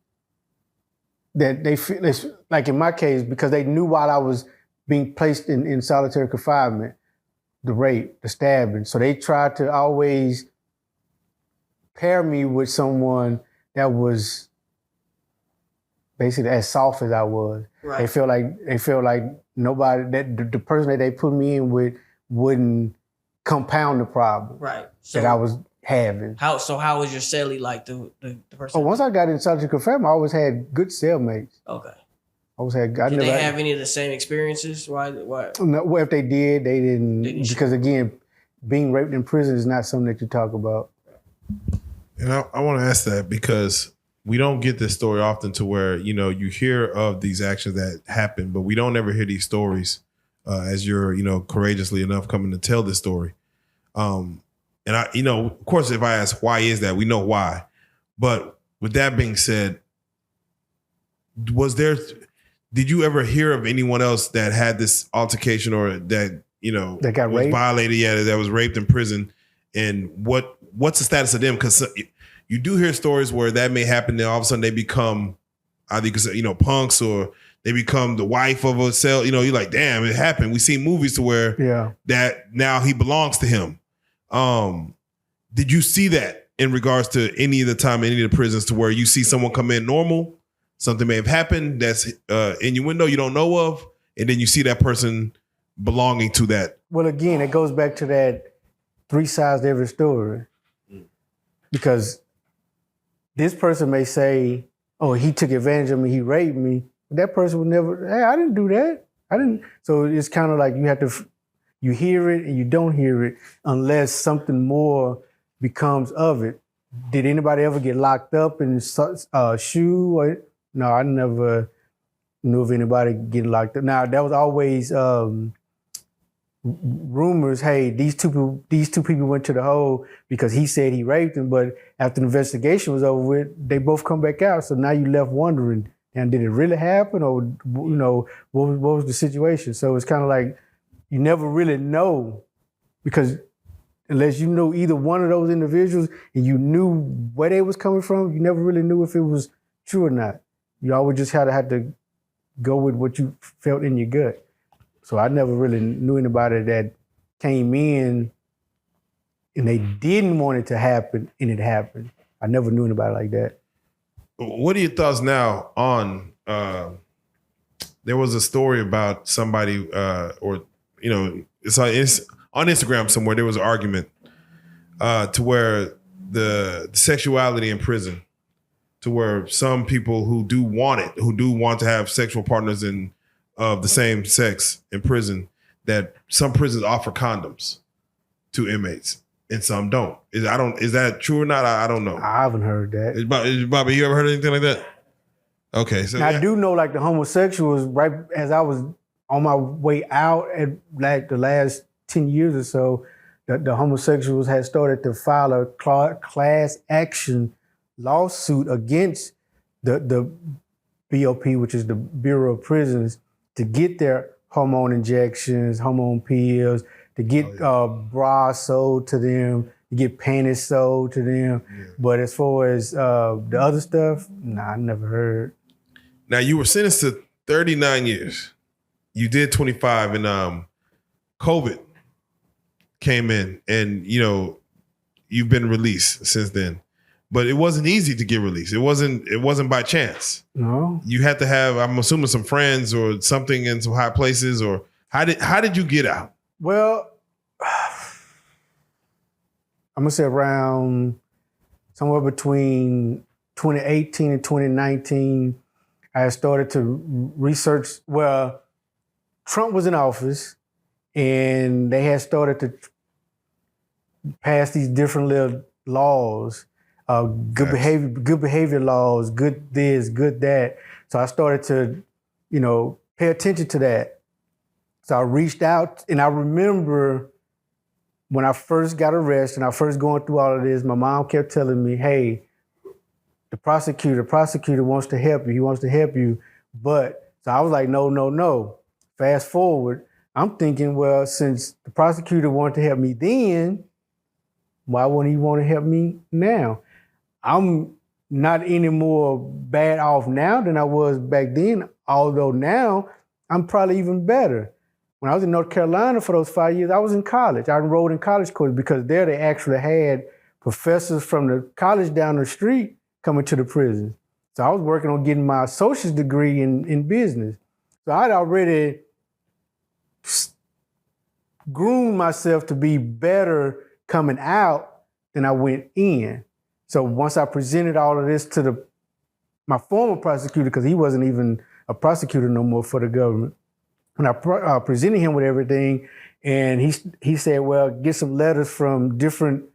that they feel, like in my case, because they knew while I was being placed in solitary confinement, the rape, the stabbing. So they tried to always pair me with someone that was basically as soft as I was. Right. They feel like nobody, that the person that they put me in with wouldn't compound the problem Right. that I was having. How was your cellie like the person? Oh, once I got in solitary confinement, I always had good cellmates. Okay. Did they have any of the same experiences? Why? No, well, if they did, they didn't because again, being raped in prison is not something that you talk about. And I want to ask that because we don't get this story often to where, you hear of these actions that happen, but we don't ever hear these stories as you're, courageously enough coming to tell this story. And I, of course, if I ask why is that, we know why. But with that being said, did you ever hear of anyone else that had this altercation or that, that got was raped? violated, that was raped in prison? And what's the status of them? Because you do hear stories where that may happen, then all of a sudden they become either punks or they become the wife of a cell. You're like, damn, it happened. We see movies to where that now he belongs to him. Did you see that in regards to any of the time, any of the prisons, to where you see someone come in normal, something may have happened that's innuendo you don't know of, and then you see that person belonging to that. Well, again, it goes back to that 3 sides to every story. Because this person may say, oh, he took advantage of me, he raped me. But that person would never, hey, I didn't do that. I didn't. So it's kind of like you have to, you hear it and you don't hear it unless something more becomes of it. Did anybody ever get locked up in a shoe? No, I never knew of anybody getting locked up. Now, that was always rumors, hey, these two people went to the hole because he said he raped them, but after the investigation was over with, they both come back out. So now you left wondering, and did it really happen, or what was the situation? So it's kind of like you never really know, because unless you knew either one of those individuals and you knew where they was coming from, you never really knew if it was true or not. You always just had to go with what you felt in your gut. So I never really knew anybody that came in and they didn't want it to happen and it happened. I never knew anybody like that. What are your thoughts now on, there was a story about somebody, it's on Instagram somewhere, there was an argument to where the sexuality in prison, to where some people who do want to have sexual partners of the same sex in prison, that some prisons offer condoms to inmates and some don't. Is that true or not? I don't know. I haven't heard that. Bobby, you ever heard anything like that? Okay, so now, I do know, like, the homosexuals, right as I was on my way out at like the last 10 years or so, the homosexuals had started to file a class action lawsuit against the BOP, which is the Bureau of Prisons, to get their hormone injections, hormone pills, to get bras sold to them, to get panties sold to them. Yeah. But as far as the other stuff, I never heard. Now, you were sentenced to 39 years. You did 25, and COVID came in, and you've been released since then. But it wasn't easy to get released. It wasn't by chance. No. You had to have, I'm assuming, some friends or something in some high places. Or how did you get out? Well, I'm gonna say around somewhere between 2018 and 2019, I had started to research. Well, Trump was in office, and they had started to pass these different little laws. Good behavior laws, good this, good that. So I started to, pay attention to that. So I reached out, and I remember when I first got arrested and I first going through all of this, my mom kept telling me, hey, the prosecutor wants to help you. He wants to help you. But, so I was like, no. Fast forward, I'm thinking, well, since the prosecutor wanted to help me then, why wouldn't he want to help me now? I'm not any more bad off now than I was back then, although now I'm probably even better. When I was in North Carolina for those 5 years, I was in college. I enrolled in college courses because there they actually had professors from the college down the street coming to the prison. So I was working on getting my associate's degree in business. So I'd already groomed myself to be better coming out than I went in. So once I presented all of this to my former prosecutor, because he wasn't even a prosecutor no more for the government, when I presented him with everything, and he said, well, get some letters from different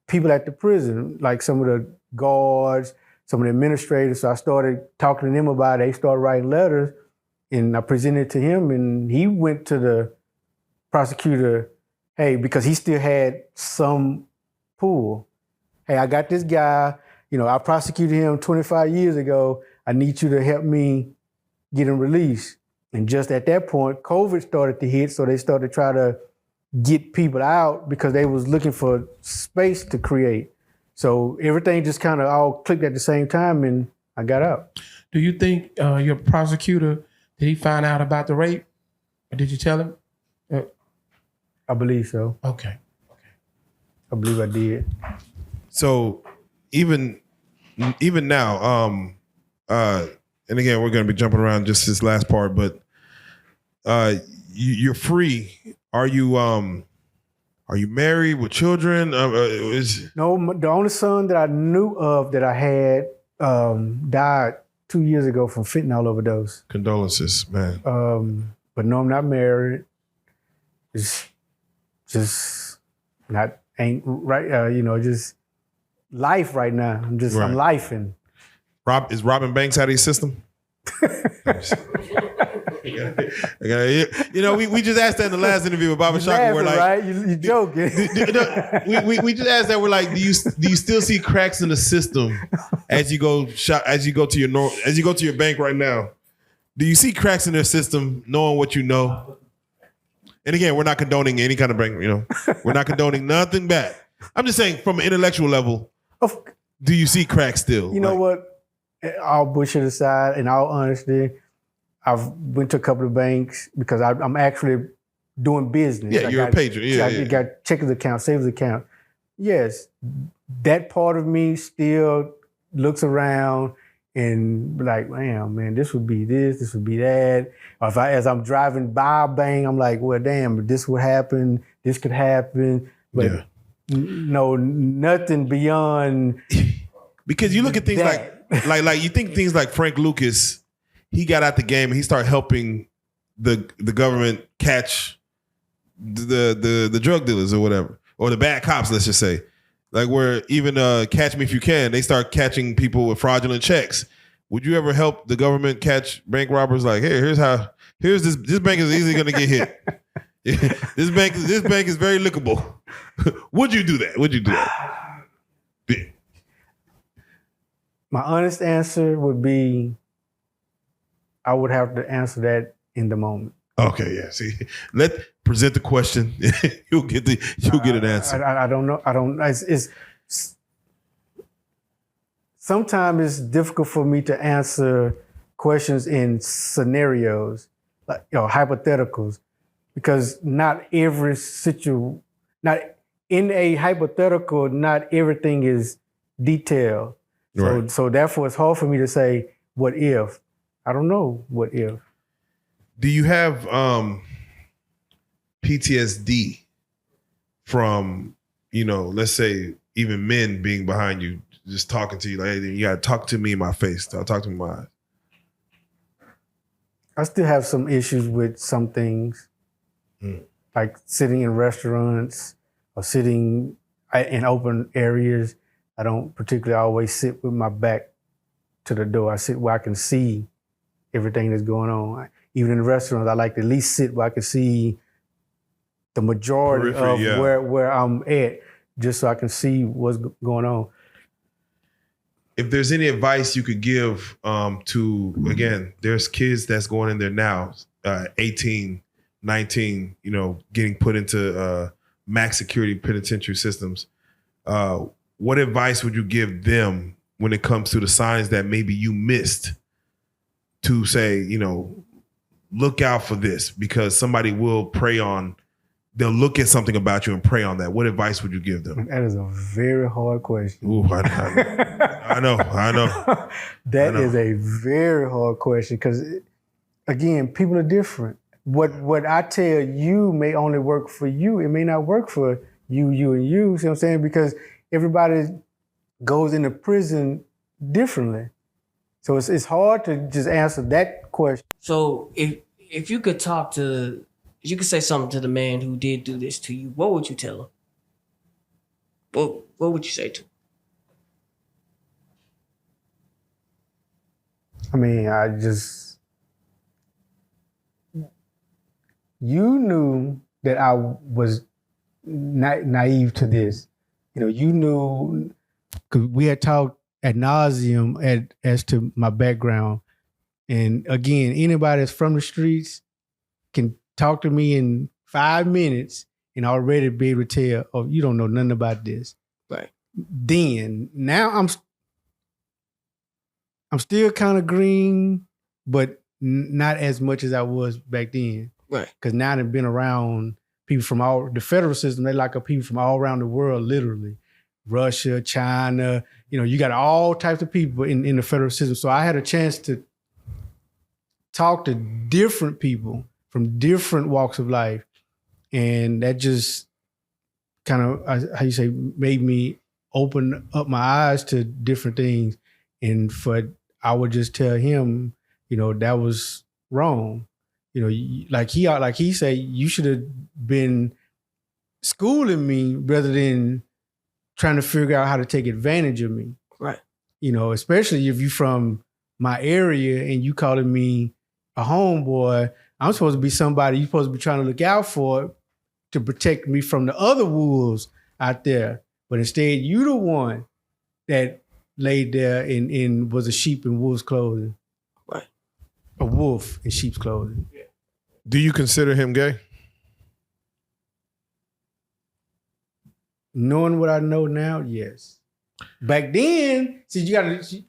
people at the prison, like some of the guards, some of the administrators. So I started talking to them about it. They started writing letters, and I presented it to him, and he went to the prosecutor, hey, because he still had some pull. Hey, I got this guy, I prosecuted him 25 years ago. I need you to help me get him released. And just at that point, COVID started to hit, so they started to try to get people out because they was looking for space to create. So everything just kind of all clicked at the same time, and I got out. Do you think your prosecutor, did he find out about the rape? Or did you tell him? I believe so. Okay. I believe I did. So even now, and again, we're going to be jumping around just this last part, but you're free. Are you married with children? No, the only son that I knew of that I had died 2 years ago from fentanyl overdose. Condolences, man. But no, I'm not married. It's just ain't right. Just life right now. I'm lifing. Is robbing banks out of your system? We just asked that in the last interview with Baba Shaka. We're like, right? You joking? we just asked that. We're like, do you still see cracks in the system as you go to your bank right now? Do you see cracks in their system, knowing what you know? And again, we're not condoning any kind of bank. We're not condoning nothing bad. I'm just saying, from an intellectual level, do you see cracks still? You know what? All bullshit aside, in all honesty, I've went to a couple of banks because I'm actually doing business. Yeah, you're a patron. Yeah, you got checkers account, savings account. Yes, that part of me still looks around and be like, man, this would be this would be that. Or as I'm driving by a bank, I'm like, well, damn, this would happen, this could happen. But no, nothing beyond. Because you look at things like you think things like Frank Lucas. He got out the game and he started helping the government catch the drug dealers or whatever, or the bad cops, let's just say. Like where even Catch Me If You Can, they start catching people with fraudulent checks. Would you ever help the government catch bank robbers? Like, hey, here's this bank is easily gonna get hit. This bank is very lickable. Would you do that? My honest answer would be, I would have to answer that in the moment. Okay, yeah. See, present the question. You'll get an answer. I don't know. It's sometimes it's difficult for me to answer questions in scenarios, like hypotheticals, because not in a hypothetical, not everything is detailed. Right. So therefore, it's hard for me to say what if. I don't know what if. Do you have PTSD from, let's say even men being behind you, just talking to you like, hey, you gotta talk to me in my face. Talk to me in my eyes. I still have some issues with some things, like sitting in restaurants or sitting in open areas. I don't particularly always sit with my back to the door. I sit where I can see everything that's going on. Even in the restaurants, I like to at least sit where I can see the majority of where I'm at, just so I can see what's going on. If there's any advice you could give to, again, there's kids that's going in there now, 18, 19, getting put into max security penitentiary systems. What advice would you give them when it comes to the signs that maybe you missed to say, look out for this, because somebody will they'll look at something about you and prey on that. What advice would you give them? That is a very hard question. Ooh, I know. That is a very hard question because, again, people are different. What I tell you may only work for you. It may not work for you, and you. See what I'm saying? Because everybody goes into prison differently. So it's hard to just answer that question. So if you could you could say something to the man who did do this to you, what would you tell him? What would you say to him? I mean, you knew that I was naive to this. You knew, because we had talked ad nauseum as to my background. And again, anybody that's from the streets can talk to me in 5 minutes and already be able to tell, oh, you don't know nothing about this. Right. Now I'm still kind of green, but not as much as I was back then. Right. Because now I've been around people from the federal system, they lock up people from all around the world, literally. Russia, China. You got all types of people in the federal system. So I had a chance to talk to different people from different walks of life. And that just kind of, how you say, made me open up my eyes to different things. And I would just tell him, that was wrong. Like he said, you should have been schooling me rather than trying to figure out how to take advantage of me. Right. Especially if you from my area and you calling me a homeboy, I'm supposed to be somebody you're supposed to be trying to look out for to protect me from the other wolves out there. But instead, you the one that laid there and was a sheep in wolf's clothing. Right. A wolf in sheep's clothing. Do you consider him gay? Knowing what I know now, yes. Back then, see, you got to,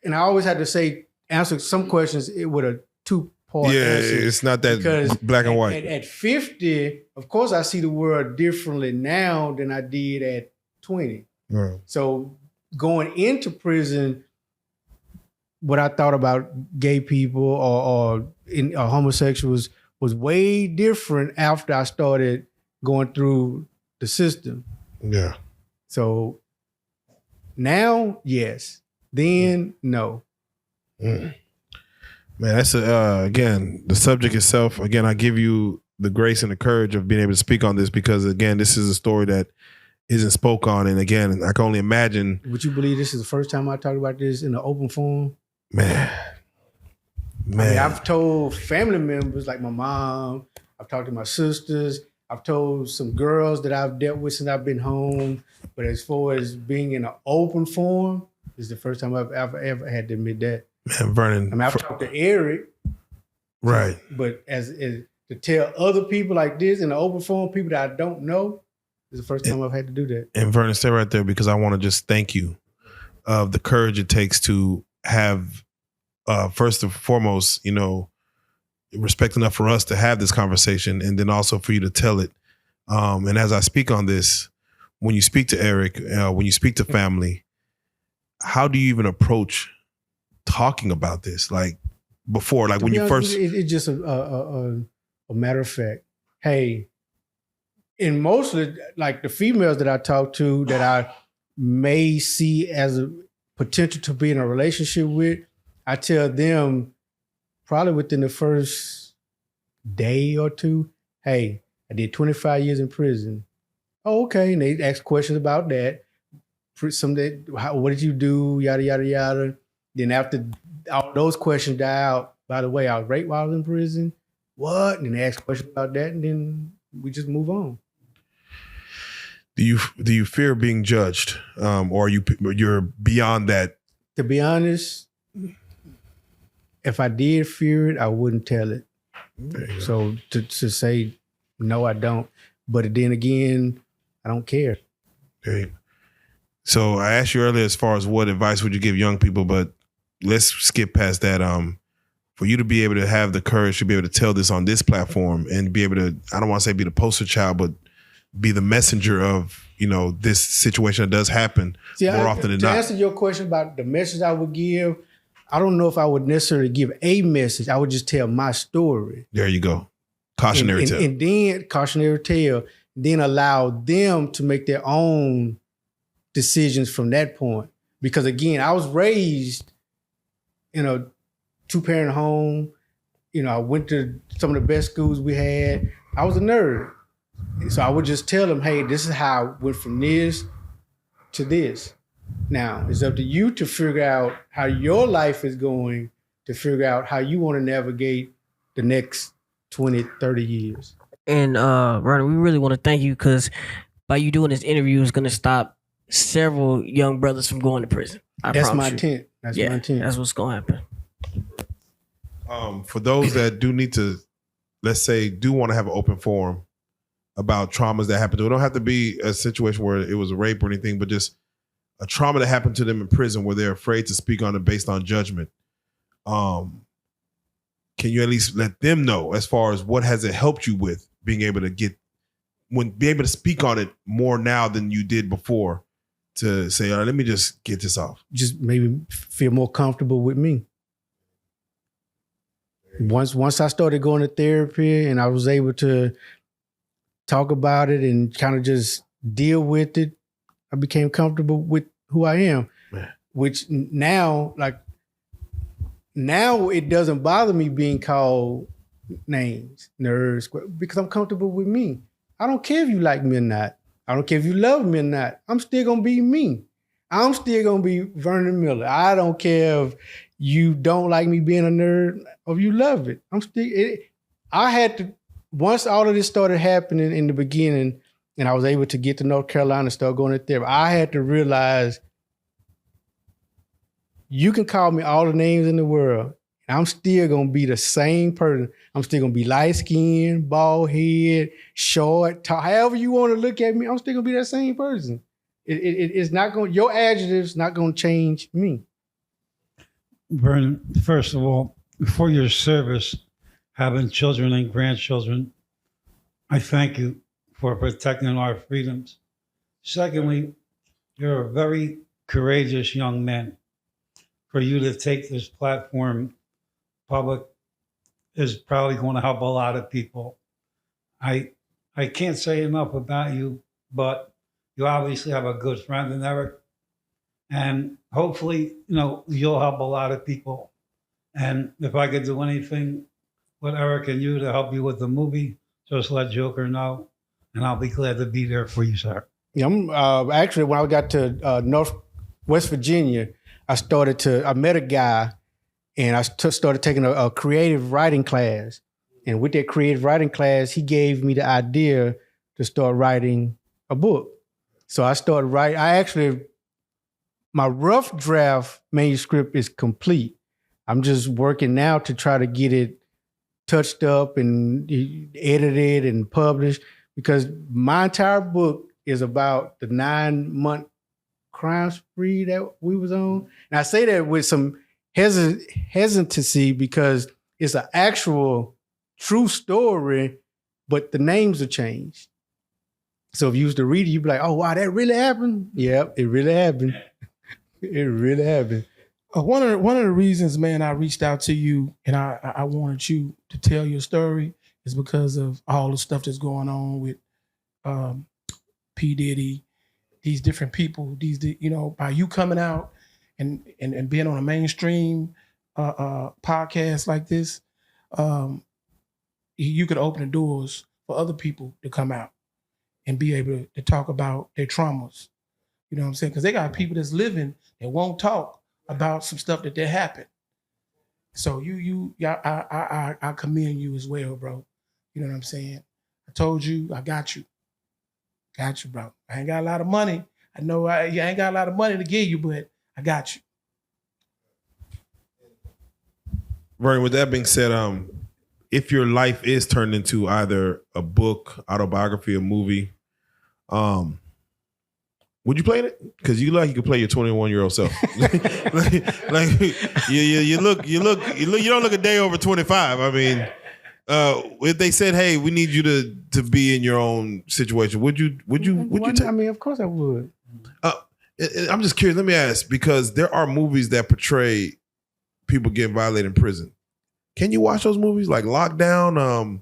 and I always had to answer some questions with a two-part answer. It's not that black and white. At 50, of course, I see the world differently now than I did at 20. Right. So going into prison, what I thought about gay people or homosexuals was way different after I started going through the system. Yeah. So now, yes. Then, no. Man, that's again, the subject itself. Again, I give you the grace and the courage of being able to speak on this because, again, this is a story that isn't spoke on. And again, I can only imagine. Would you believe this is the first time I talked about this in an open forum? Man. I mean, I've told family members like my mom, I've talked to my sisters, I've told some girls that I've dealt with since I've been home. But as far as being in an open forum, this is the first time I've ever had to admit that. Man, Vernon. I mean, I've talked to Eric. Right. But as to tell other people like this in an open forum, people that I don't know, this is the first time I've had to do that. And Vernon, stay right there because I want to just thank you of the courage it takes to have, first and foremost, respect enough for us to have this conversation and then also for you to tell it. And as I speak on this, when you speak to Eric, when you speak to family, how do you even approach talking about this? Like before, like when you first... It's just a matter of fact. Hey, and mostly like the females that I talk to that I may see as a potential to be in a relationship with, I tell them probably within the first day or two, hey, I did 25 years in prison. Oh, okay. And they ask questions about that. What did you do? Yada, yada, yada. Then after all those questions die out, by the way, I was raped while I was in prison. What? And they ask questions about that, and then we just move on. Do you fear being judged, or you're beyond that? To be honest, if I did fear it, I wouldn't tell it. So to say no, I don't. But then again, I don't care. Okay. So I asked you earlier as far as what advice would you give young people, but let's skip past that. For you to be able to have the courage to be able to tell this on this platform and be able to, I don't want to say be the poster child, but be the messenger of, this situation that does happen more often than not. To answer your question about the message I would give, I don't know if I would necessarily give a message. I would just tell my story. There you go. Cautionary tale. And then cautionary tale, then allow them to make their own decisions from that point. Because again, I was raised in a two-parent home. I went to some of the best schools we had. I was a nerd. So I would just tell them, hey, this is how I went from this to this. Now, it's up to you to figure out how your life is going, to figure out how you want to navigate the next 20, 30 years. And Vernon, we really want to thank you because by you doing this interview is going to stop several young brothers from going to prison. That's my intent. That's my intent. That's what's going to happen. For those that do need to, let's say, do want to have an open forum about traumas that happened to them. It don't have to be a situation where it was a rape or anything, but just a trauma that happened to them in prison where they're afraid to speak on it based on judgment. Can you at least let them know as far as what has it helped you with being able to get be able to speak on it more now than you did before to say, all right, let me just get this off? Just maybe feel more comfortable with me. Once I started going to therapy and I was able to talk about it and kind of just deal with it, I became comfortable with who I am. Man. Which now it doesn't bother me being called names, nerds, because I'm comfortable with me. I don't care if you like me or not. I don't care if you love me or not. I'm still gonna be me. I'm still gonna be Vernon Miller. I don't care if you don't like me being a nerd or if you love it. I had to, once all of this started happening in the beginning and I was able to get to North Carolina and start going to therapy, I had to realize you can call me all the names in the world. I'm still gonna be the same person. I'm still gonna be light-skinned, bald head, short, tall, however you want to look at me, I'm still gonna be that same person. It's not going, your adjective's not gonna change me. Vernon, first of all, for your service, having children and grandchildren, I thank you for protecting our freedoms. Secondly, you're a very courageous young man. For you to take this platform public is probably going to help a lot of people. I can't say enough about you, but you obviously have a good friend in Eric. And hopefully, you'll help a lot of people. And if I could do anything with Eric and you to help you with the movie, just let Joker know. And I'll be glad to be there for you, sir. Yeah, I'm actually, when I got to West Virginia, I met a guy and I started taking a creative writing class. And with that creative writing class, he gave me the idea to start writing a book. So I started writing. My rough draft manuscript is complete. I'm just working now to try to get it touched up and edited and published, because my entire book is about the 9-month crime spree that we was on. And I say that with some hesitancy because it's an actual true story, but the names are changed. So if you was to read it, you'd be like, oh, wow, that really happened? Yep, it really happened. It really happened. One of the reasons, man, I reached out to you and I wanted you to tell your story is because of all the stuff that's going on with P. Diddy, these different people, by you coming out and being on a mainstream podcast like this, you could open the doors for other people to come out and be able to talk about their traumas. You know what I'm saying? Because they got people that's living that won't talk about some stuff that happened. So I commend you as well, bro. You know what I'm saying? I told you, I got you. Got you, bro. I ain't got a lot of money. I know I ain't got a lot of money to give you, but I got you. Vernon, with that being said, if your life is turned into either a book, autobiography, or movie, would you play it? Because you could play your 21-year-old self. You don't look a day over 25. I mean, if they said, "Hey, we need you to be in your own situation," would you? I mean, of course I would. I'm just curious. Let me ask, because there are movies that portray people getting violated in prison. Can you watch those movies like Lockdown,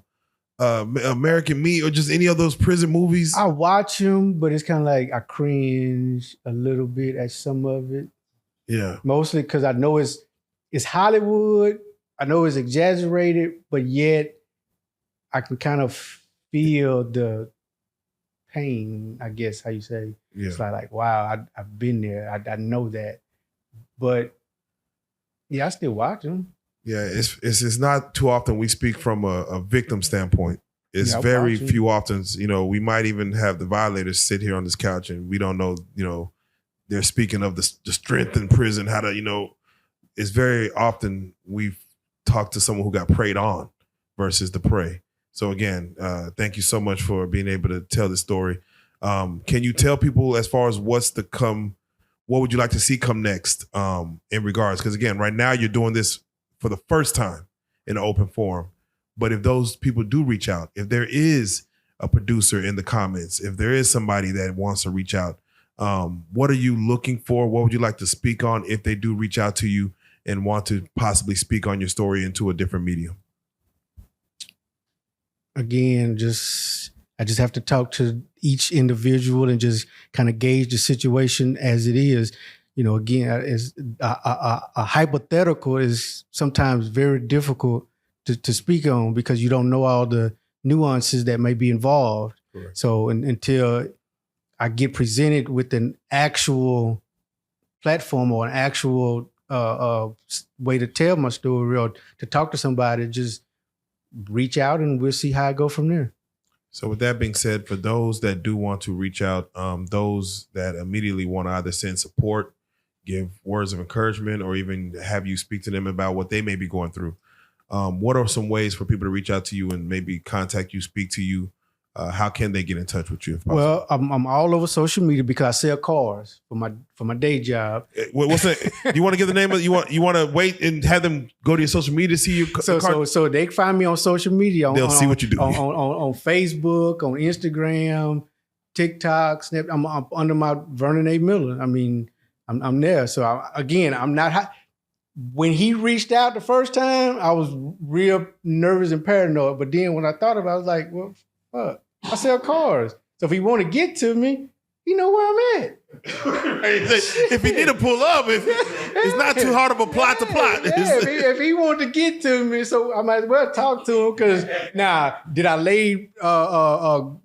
American Me, or just any of those prison movies? I watch them, but it's kind of like I cringe a little bit at some of it. Yeah, mostly because I know it's Hollywood. I know it's exaggerated, but yet I can kind of feel the pain, I guess how you say. Yeah. It's like wow, I've been there. I know that, but yeah, I still watch them. Yeah, it's not too often we speak from a victim standpoint. It's very few often, we might even have the violators sit here on this couch and we don't know, they're speaking of the strength in prison, how to, it's very often we've talked to someone who got preyed on versus the prey. So again, thank you so much for being able to tell this story. Can you tell people as far as what's to come, what would you like to see come next in regards? Because again, right now you're doing this for the first time in an open forum. But if those people do reach out, if there is a producer in the comments, if there is somebody that wants to reach out, what are you looking for? What would you like to speak on if they do reach out to you and want to possibly speak on your story into a different medium? Again, I just have to talk to each individual and just kind of gauge the situation as it is. You know, again, as a hypothetical is sometimes very difficult to speak on because you don't know all the nuances that may be involved. Correct. So until I get presented with an actual platform or an actual way to tell my story or to talk to somebody, just reach out and we'll see how I go from there. So with that being said, for those that do want to reach out, those that immediately want to either send support, give words of encouragement, or even have you speak to them about what they may be going through, what are some ways for people to reach out to you and maybe contact you, speak to you? How can they get in touch with you? If possible? Well, I'm all over social media because I sell cars for my day job. What's that? Do you want to give the name of you want to wait and have them go to your social media to see you? So they can find me on social media. They'll see what you do on Facebook, on Instagram, TikTok, Snap. I'm under my Vernon A. Miller. I mean, I'm there. So I'm not. When he reached out the first time, I was real nervous and paranoid. But then when I thought about it, I was like, well, fuck. I sell cars. So if he want to get to me, you know where I'm at. If he need to pull up, it's not too hard of a plot to plot. Yeah, if he wanted to get to me, so I might as well talk to him because did I lay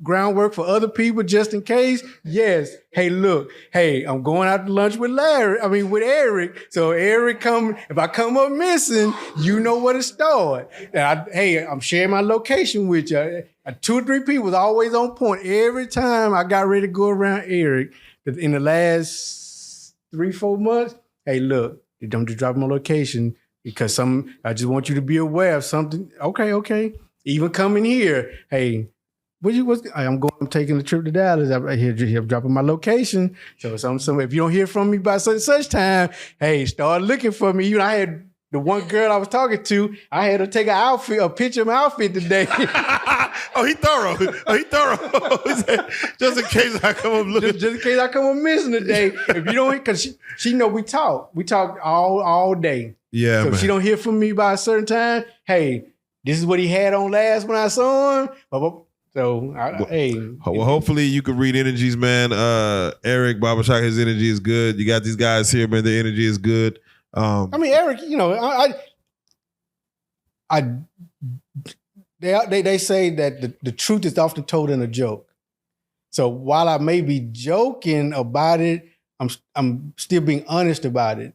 groundwork for other people just in case? Yes. Hey, look. Hey, I'm going out to lunch with with Eric. So Eric if I come up missing, you know where to start. I'm sharing my location with you. 2 or 3 people was always on point every time I got ready to go around Eric. In the last 3-4 months, hey, look, don't just drop my location because I just want you to be aware of something. Okay. Even coming here, hey, I'm taking a trip to Dallas. I'm dropping my location. So if you don't hear from me by such time, hey, start looking for me. I had the one girl I was talking to, I had her take a picture of my outfit today. He thorough. Just in case I come up looking. Just in case I come up missing today. If you don't, because she know we talk all day. Yeah, so man. if she don't hear from me by a certain time, hey, this is what he had on last when I saw him. Well, hopefully you can read energies, man. Eric Babachak, his energy is good. You got these guys here, man. Their energy is good. Eric, they say that the truth is often told in a joke. So while I may be joking about it, I'm still being honest about it.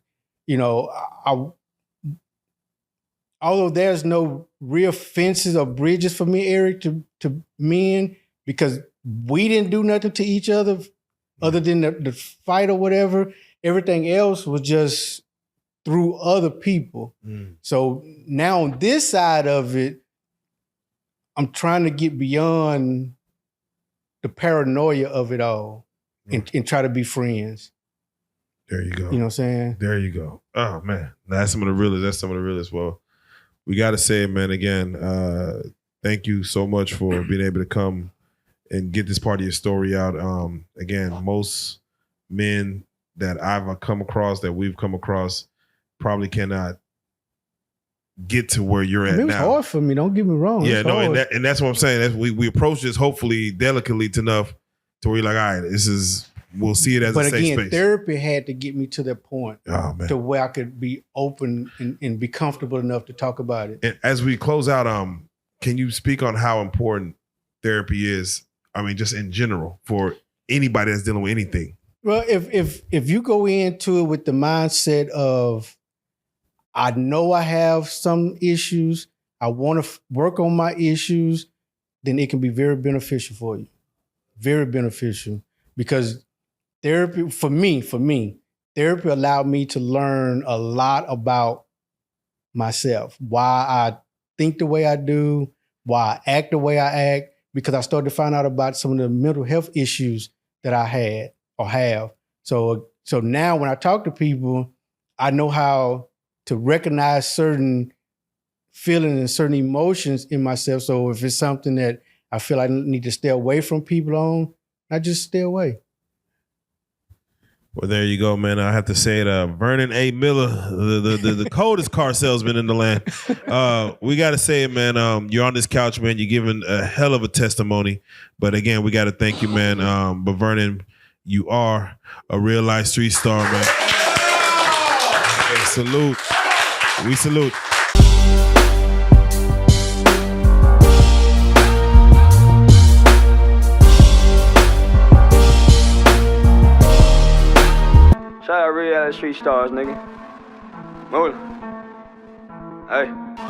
Although there's no real fences or bridges for me, Eric, to men, because we didn't do nothing to each other other than the fight or whatever. Everything else was just through other people. So now on this side of it, I'm trying to get beyond the paranoia of it all and try to be friends. There you go. You know what I'm saying? There you go. Oh, man. That's some of the realest. Well, we got to say, man, again, thank you so much for being able to come and get this part of your story out. Again, most men that I've come across, that we've come across, probably cannot get to where you're at now. It was hard for me. Don't get me wrong. Yeah, no, and that's what I'm saying. We approach this hopefully delicately enough to where you're like, all right, we'll see it as a safe space. But again, therapy had to get me to that point to where I could be open and be comfortable enough to talk about it. And as we close out, can you speak on how important therapy is? I mean, just in general for anybody that's dealing with anything. Well, if you go into it with the mindset of, I know I have some issues, I want to work on my issues, then it can be very beneficial for you. Very beneficial. Because therapy, for me, therapy allowed me to learn a lot about myself, why I think the way I do, why I act the way I act, because I started to find out about some of the mental health issues that I had or have. So now when I talk to people, I know how to recognize certain feelings and certain emotions in myself. So if it's something that I feel I need to stay away from people on, I just stay away. Well, there you go, man. I have to say it. Vernon A. Miller, the coldest car salesman in the land. We got to say it, man. You're on this couch, man. You're giving a hell of a testimony. But again, we got to thank you, man. But Vernon, you are a real life street star, man. Okay, salute. We salute. Shout out Reallyfe Street Stars, nigga. Moolah. Hey.